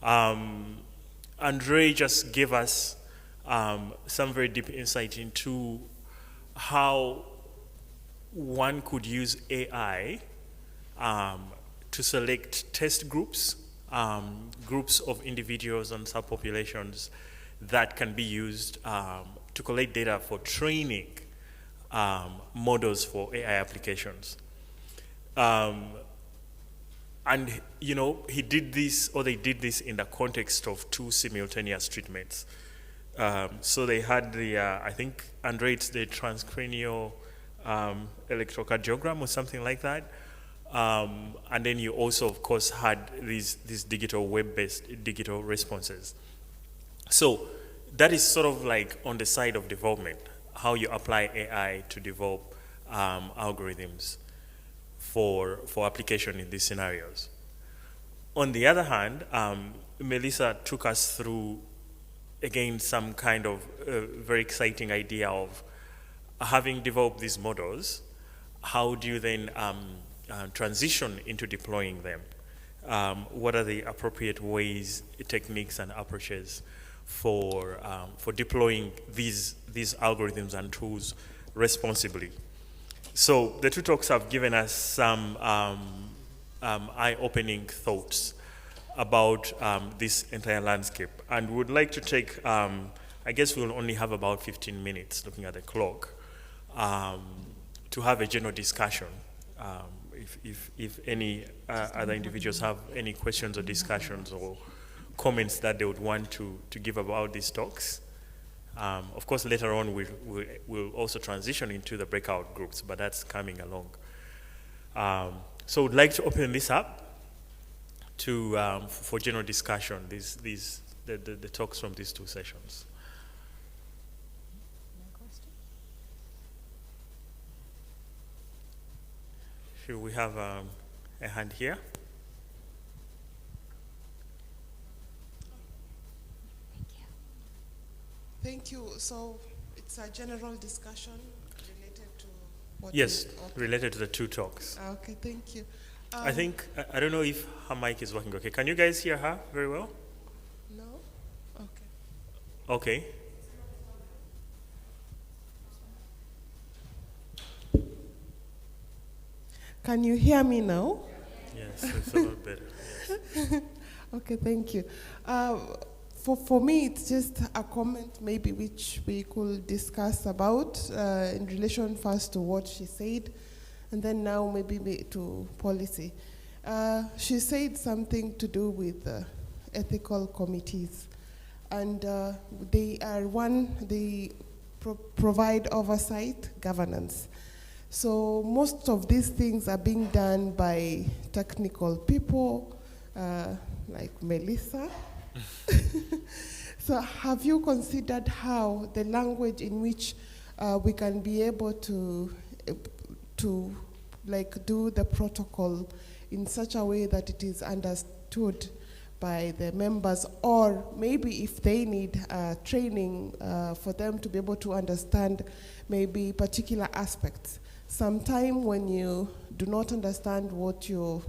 [SPEAKER 1] Andre just gave us some very deep insight into how one could use AI to select test groups, groups of individuals and subpopulations that can be used to collect data for training models for AI applications. And he did this, or they did this in the context of two simultaneous treatments. So they had I think, Andre, it's the transcranial electrocardiogram or something like that. And then you also, of course, had these digital web-based digital responses. So that is sort of like on the side of development, how you apply AI to develop algorithms for application in these scenarios. On the other hand, Melissa took us through, again, some kind of very exciting idea of having developed these models, how do you then transition into deploying them? What are the appropriate ways, techniques, and approaches for deploying these algorithms and tools responsibly? So the two talks have given us some eye-opening thoughts about this entire landscape, and would like to take, I guess we'll only have about 15 minutes looking at the clock, to have a general discussion. If any other individuals have any questions or discussions or comments that they would want to give about these talks. Of course, later on we'll also transition into the breakout groups, but that's coming along. So we'd like to open this up to for general discussion, the talks from these two sessions. Should we have a hand here?
[SPEAKER 10] Thank you. So it's a general discussion related to what
[SPEAKER 1] Yes, related to the two talks.
[SPEAKER 10] Okay, thank you.
[SPEAKER 1] I think, I don't know if her mic is working okay. Can you guys hear her very well?
[SPEAKER 10] No? Okay.
[SPEAKER 1] Okay.
[SPEAKER 10] Can you hear me now?
[SPEAKER 1] Yes, it's a lot better. Yes.
[SPEAKER 10] Okay, thank you. For me, it's just a comment maybe which we could discuss about in relation first to what she said, and then now maybe to policy. She said something to do with ethical committees, and they provide oversight governance. So most of these things are being done by technical people, like Melissa. So have you considered how the language in which we can be able to like do the protocol in such a way that it is understood by the members, or maybe if they need training for them to be able to understand maybe particular aspects. Sometime when you do not understand what you're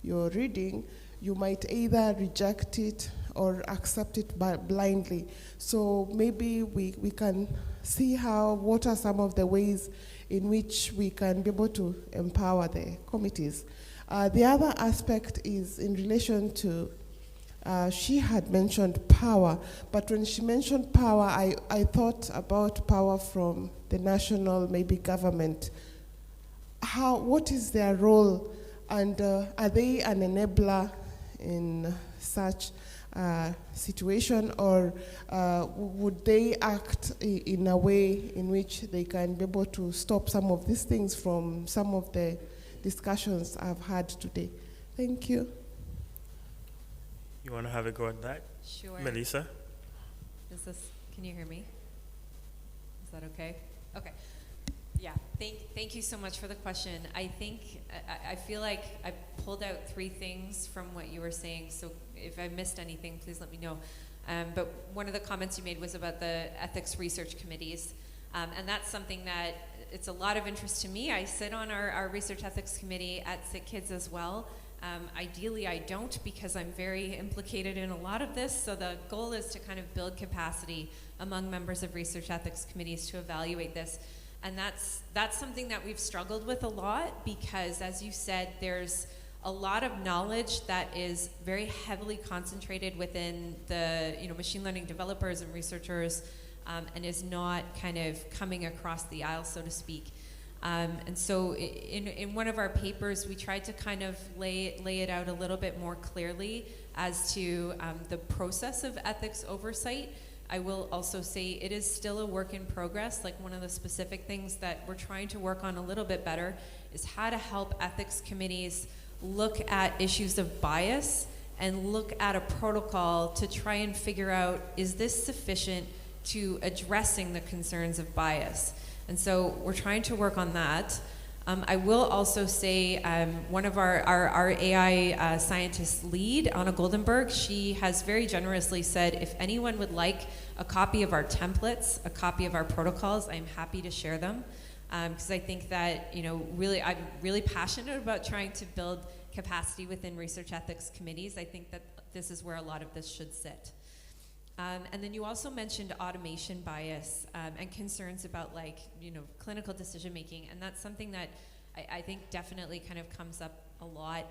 [SPEAKER 10] reading, you might either reject it or accept it blindly. So maybe we can see what are some of the ways in which we can be able to empower the committees. The other aspect is in relation to, she had mentioned power, but when she mentioned power, I thought about power from the national, maybe government. What is their role, and are they an enabler in such situation, or would they act in a way in which they can be able to stop some of these things from some of the discussions I've had today? Thank you.
[SPEAKER 1] You want to have a go at that?
[SPEAKER 2] Sure.
[SPEAKER 1] Melissa?
[SPEAKER 2] Can you hear me? Is that okay? Okay. Yeah, thank you so much for the question. I feel like I pulled out 3 things from what you were saying, so if I missed anything, please let me know. But one of the comments you made was about the ethics research committees, and that's something that it's a lot of interest to me. I sit on our research ethics committee at Sick Kids as well. Ideally, I don't, because I'm very implicated in a lot of this, so the goal is to kind of build capacity among members of research ethics committees to evaluate this. And that's something that we've struggled with a lot, because, as you said, there's a lot of knowledge that is very heavily concentrated within the machine learning developers and researchers, and is not kind of coming across the aisle, so to speak. And so in one of our papers, we tried to kind of lay it out a little bit more clearly as to the process of ethics oversight. I will also say it is still a work in progress. Like, one of the specific things that we're trying to work on a little bit better is how to help ethics committees look at issues of bias and look at a protocol to try and figure out, is this sufficient to addressing the concerns of bias? And so we're trying to work on that. I will also say one of our AI scientists lead, Anna Goldenberg, she has very generously said, if anyone would like a copy of our templates, a copy of our protocols, I'm happy to share them. Because I think that, really, I'm really passionate about trying to build capacity within research ethics committees. I think that this is where a lot of this should sit. And then you also mentioned automation bias and concerns about, like, clinical decision making, and that's something that I think definitely kind of comes up a lot.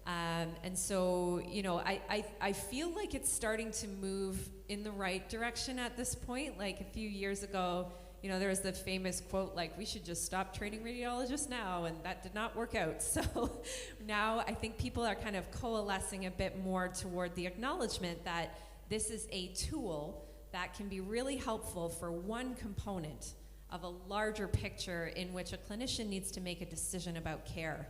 [SPEAKER 2] And so, I feel like it's starting to move in the right direction at this point. Like, a few years ago, there was the famous quote, like, we should just stop training radiologists now, and that did not work out. So now I think people are kind of coalescing a bit more toward the acknowledgement that this is a tool that can be really helpful for one component of a larger picture in which a clinician needs to make a decision about care.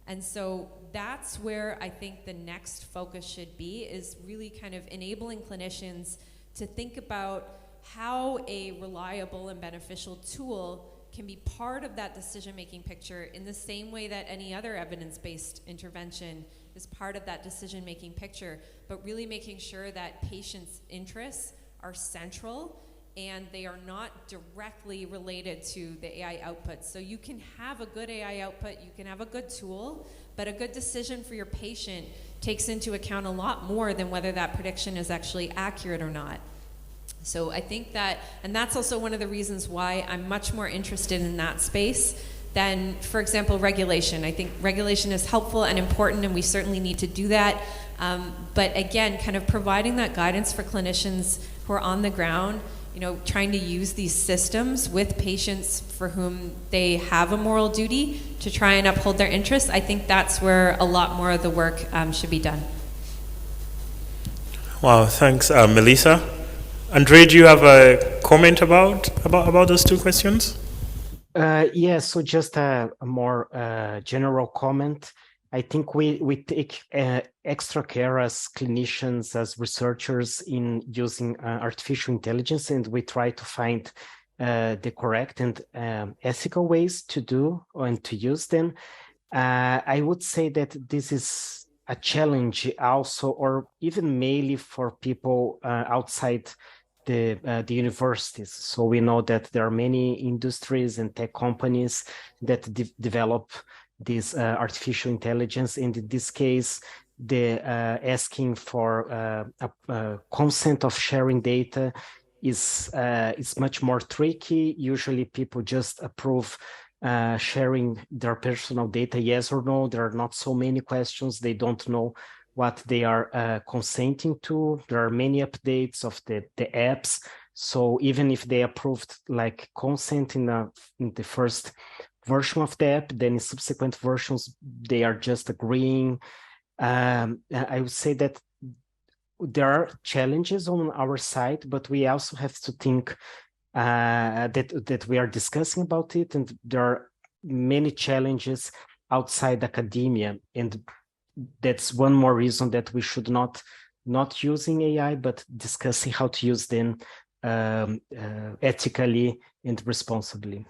[SPEAKER 2] And so that's where I think the next focus should be, is really kind of enabling clinicians to think about how a reliable and beneficial tool can be part of that decision-making picture in the same way that any other evidence-based intervention is part of that decision-making picture, but really making sure that patients' interests are central and they are not directly related to the AI output. So you can have a good AI output, you can have a good tool, but a good decision for your patient takes into account a lot more than whether that prediction is actually accurate or not. So I think that, and that's also one of the reasons why I'm much more interested in that space than, for example, regulation. I think regulation is helpful and important, and we certainly need to do that. But again, kind of providing that guidance for clinicians who are on the ground, you know, trying to use these systems with patients for whom they have a moral duty to try and uphold their interests, I think that's where a lot more of the work should be done.
[SPEAKER 1] Wow, thanks, Melissa. Andre, do you have a comment about those two questions?
[SPEAKER 7] Yeah, so just a more general comment. I think we take extra care as clinicians, as researchers in using artificial intelligence, and we try to find the correct and ethical ways to do and to use them. I would say that this is a challenge also, or even mainly for people outside the universities. So we know that there are many industries and tech companies that develop this artificial intelligence, and in this case, the asking for consent of sharing data is much more tricky. Usually people just approve sharing their personal data, yes or no. There are not so many questions. They don't know what they are consenting to. There are many updates of the apps. So even if they approved like consent in the first version of the app, then in subsequent versions, they are just agreeing. I would say that there are challenges on our side, but we also have to think that we are discussing about it, and there are many challenges outside academia, and that's one more reason that we should not using AI, but discussing how to use them ethically and responsibly.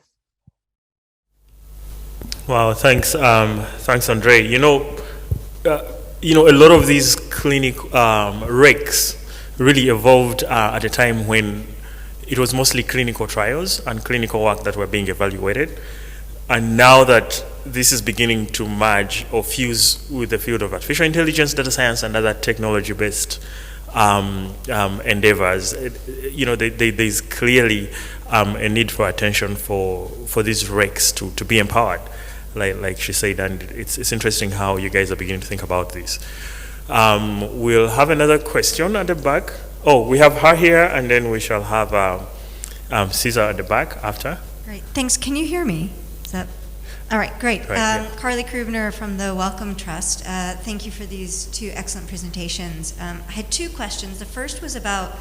[SPEAKER 1] Wow, thanks, Andre. You know, a lot of these clinic regs really evolved at a time when it was mostly clinical trials and clinical work that were being evaluated. And now that this is beginning to merge or fuse with the field of artificial intelligence, data science, and other technology-based endeavors, there's clearly a need for attention for these regs to be empowered, like she said, and it's interesting how you guys are beginning to think about this. We'll have another question at the back. Oh, we have her here, and then we shall have Caesar at the back after.
[SPEAKER 11] Great, thanks. Can you hear me? Is that all right? Great.
[SPEAKER 1] Right, yeah.
[SPEAKER 11] Carly Krubner from the Wellcome Trust. Thank you for these two excellent presentations. I had two questions. The first was about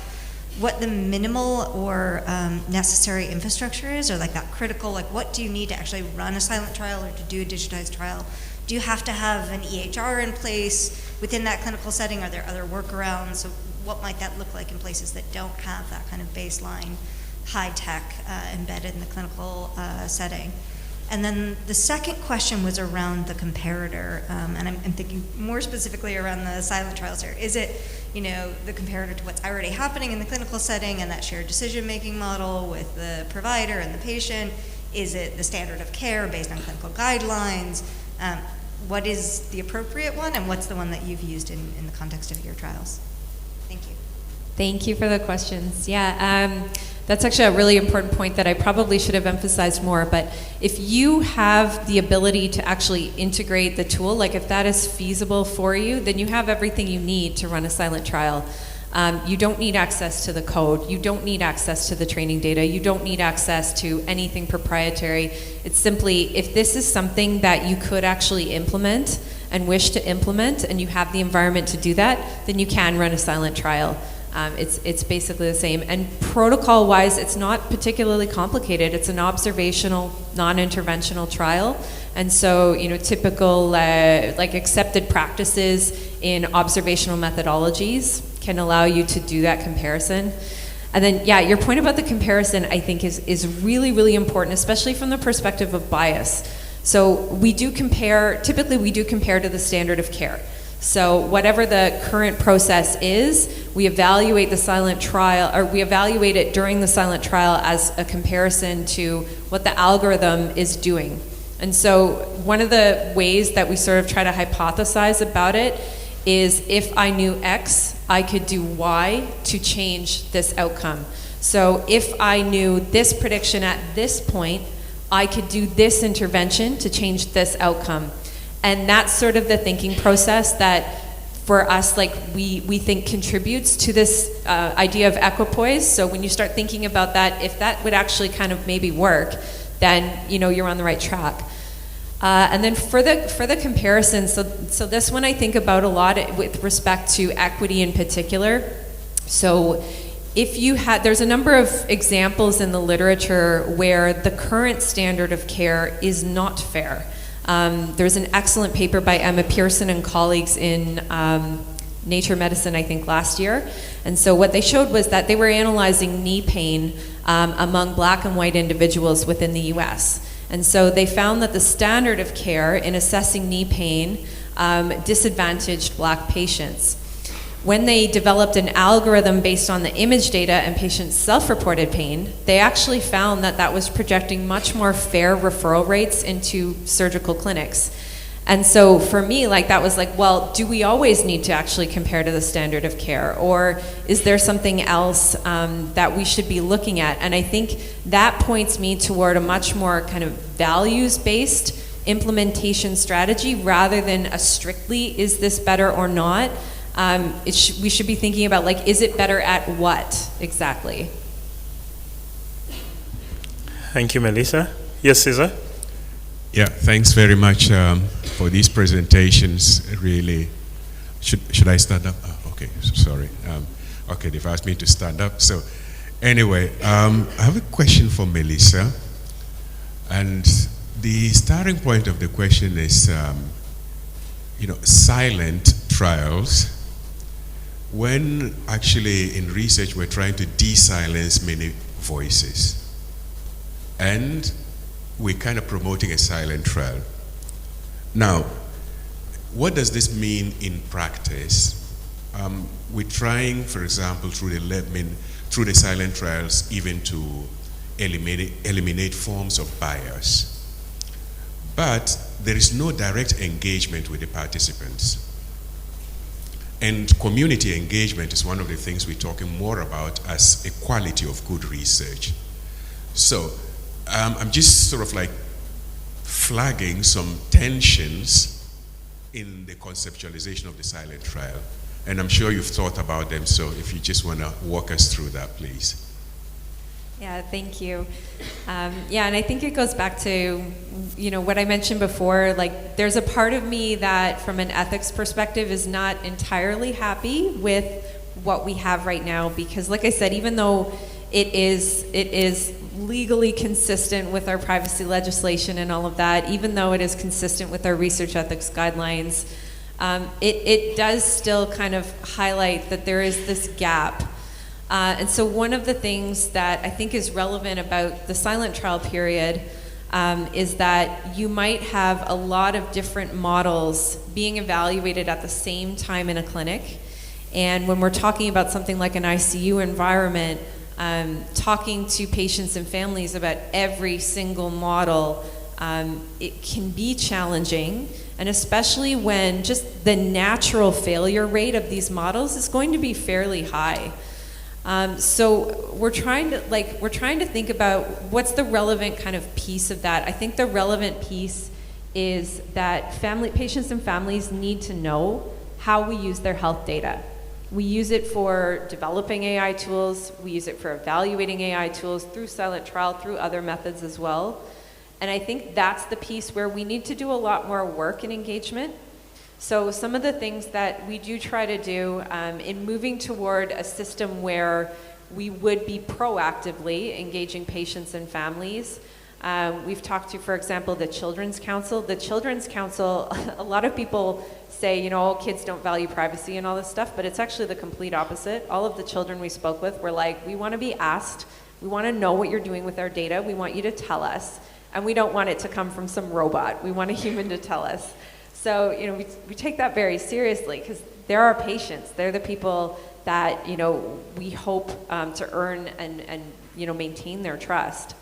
[SPEAKER 11] what the minimal or necessary infrastructure is, or like that critical, like what do you need to actually run a silent trial or to do a digitized trial? Do you have to have an EHR in place within that clinical setting? Are there other workarounds? So what might that look like in places that don't have that kind of baseline high tech embedded in the clinical setting? And then the second question was around the comparator, and I'm thinking more specifically around the silent trials here. Is it, the comparator to what's already happening in the clinical setting and that shared decision-making model with the provider and the patient? Is it the standard of care based on clinical guidelines? What is the appropriate one, and what's the one that you've used in the context of your trials? Thank you.
[SPEAKER 2] Thank you for the questions. Yeah, that's actually a really important point that I probably should have emphasized more, but if you have the ability to actually integrate the tool, like if that is feasible for you, then you have everything you need to run a silent trial. You don't need access to the code. You don't need access to the training data. You don't need access to anything proprietary. It's simply, if this is something that you could actually implement and wish to implement, and you have the environment to do that, then you can run a silent trial. It's basically the same. And protocol-wise, it's not particularly complicated. It's an observational, non-interventional trial. And so, typical like accepted practices in observational methodologies can allow you to do that comparison. And then, yeah, your point about the comparison, I think, is really, really important, especially from the perspective of bias. So typically we do compare to the standard of care. So whatever the current process is, we evaluate the silent trial, or we evaluate it during the silent trial as a comparison to what the algorithm is doing. And so one of the ways that we sort of try to hypothesize about it is, if I knew X, I could do Y to change this outcome. So if I knew this prediction at this point, I could do this intervention to change this outcome. And that's sort of the thinking process that for us, like we think contributes to this idea of equipoise. So when you start thinking about that, if that would actually kind of maybe work, then you're on the right track. And then for the comparison, so this one I think about a lot with respect to equity in particular. So if you had, there's a number of examples in the literature where the current standard of care is not fair. There's an excellent paper by Emma Pearson and colleagues in Nature Medicine, I think, last year. And so what they showed was that they were analyzing knee pain among black and white individuals within the US. And so they found that the standard of care in assessing knee pain disadvantaged black patients. When they developed an algorithm based on the image data and patients' self-reported pain, they actually found that that was projecting much more fair referral rates into surgical clinics. And so for me, that was well, do we always need to actually compare to the standard of care? Or is there something else that we should be looking at? And I think that points me toward a much more kind of values-based implementation strategy rather than a strictly, is this better or not? We should be thinking about is it better at what exactly?
[SPEAKER 1] Thank you, Melissa. Yes, Cesar?
[SPEAKER 12] Yeah, thanks very much for these presentations. Really, should I stand up? Oh, okay, sorry. Okay, they've asked me to stand up. So anyway, I have a question for Melissa. And the starting point of the question is, silent trials. When actually in research we're trying to de-silence many voices. And we're kind of promoting a silent trial. Now, what does this mean in practice? We're trying, for example, through the silent trials, even to eliminate forms of bias. But there is no direct engagement with the participants. And community engagement is one of the things we're talking more about as a quality of good research. So I'm just sort of flagging some tensions in the conceptualization of the silent trial. And I'm sure you've thought about them, so if you just want to walk us through that, please.
[SPEAKER 2] Yeah, thank you. Yeah, and I think it goes back to, what I mentioned before, there's a part of me that, from an ethics perspective, is not entirely happy with what we have right now, because like I said, even though it is legally consistent with our privacy legislation and all of that, even though it is consistent with our research ethics guidelines, it does still kind of highlight that there is this gap. And so one of the things that I think is relevant about the silent trial period is that you might have a lot of different models being evaluated at the same time in a clinic. And when we're talking about something like an ICU environment, talking to patients and families about every single model, it can be challenging, and especially when just the natural failure rate of these models is going to be fairly high. So we're trying to think about what's the relevant kind of piece of that. I think the relevant piece is that patients and families need to know how we use their health data. We use it for developing AI tools. We use it for evaluating AI tools through silent trial, through other methods as well. And I think that's the piece where we need to do a lot more work in engagement. So some of the things that we do try to do in moving toward a system where we would be proactively engaging patients and families. We've talked to, for example, the Children's Council. The Children's Council, a lot of people say, all kids don't value privacy and all this stuff, but it's actually the complete opposite. All of the children we spoke with were like, we want to be asked, we want to know what you're doing with our data, we want you to tell us, and we don't want it to come from some robot. We want a human to tell us. So, you know, we take that very seriously because they're our patients. They're the people that, you know, we hope to earn and, you know, maintain their trust.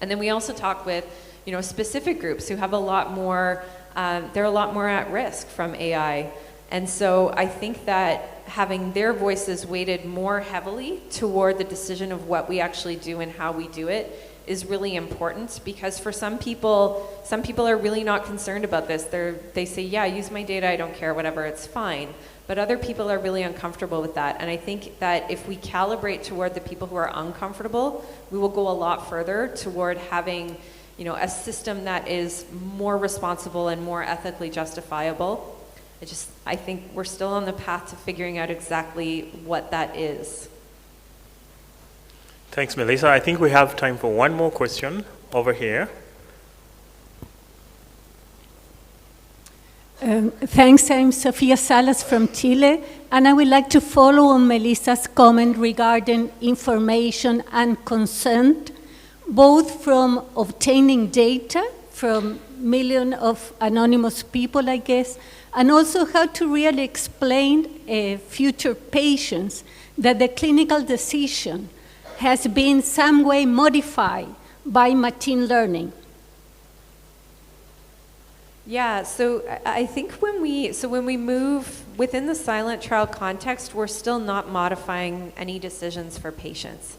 [SPEAKER 2] And then we also talk with, you know, specific groups who have a lot more, they're a lot more at risk from AI. And so I think that having their voices weighted more heavily toward the decision of what we actually do and how we do it is really important, because for some people are really not concerned about this. They say, yeah, use my data, I don't care, whatever, it's fine. But other people are really uncomfortable with that. And I think that if we calibrate toward the people who are uncomfortable, we will go a lot further toward having, you know, a system that is more responsible and more ethically justifiable. I think we're still on the path to figuring out exactly what that is.
[SPEAKER 1] Thanks, Melissa. I think we have time for one more question over here.
[SPEAKER 13] Thanks, I'm Sofia Salas from Chile, and I would like to follow on Melissa's comment regarding information and consent, both from obtaining data from millions of anonymous people, I guess, and also how to really explain future patients that the clinical decision has been some way modified by machine learning.
[SPEAKER 2] Yeah, so I think when we move within the silent trial context, we're still not modifying any decisions for patients.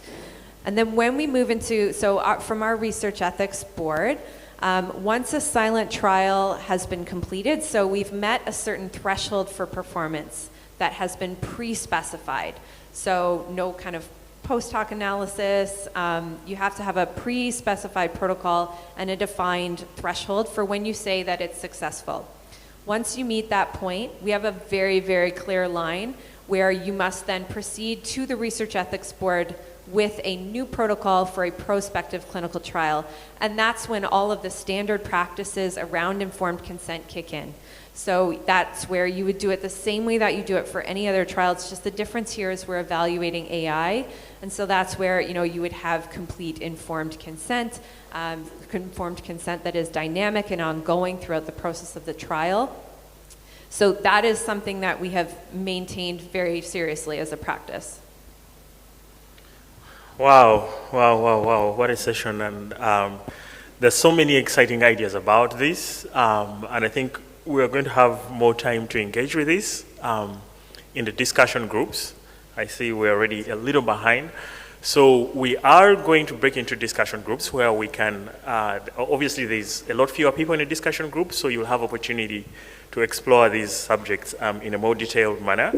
[SPEAKER 2] And then when we move into, from our research ethics board, once a silent trial has been completed, so we've met a certain threshold for performance that has been pre-specified. So no kind of post hoc analysis, you have to have a pre-specified protocol and a defined threshold for when you say that it's successful. Once you meet that point, we have a very, very clear line where you must then proceed to the research ethics board with a new protocol for a prospective clinical trial. And that's when all of the standard practices around informed consent kick in. So that's where you would do it the same way that you do it for any other trial. It's just the difference here is we're evaluating AI. And so that's where, you know, you would have complete informed consent that is dynamic and ongoing throughout the process of the trial. So that is something that we have maintained very seriously as a practice.
[SPEAKER 1] Wow, what a session. And there's so many exciting ideas about this. And I think we're going to have more time to engage with this in the discussion groups. I see we're already a little behind. So we are going to break into discussion groups where we can, obviously there's a lot fewer people in the discussion group, so you'll have opportunity to explore these subjects in a more detailed manner.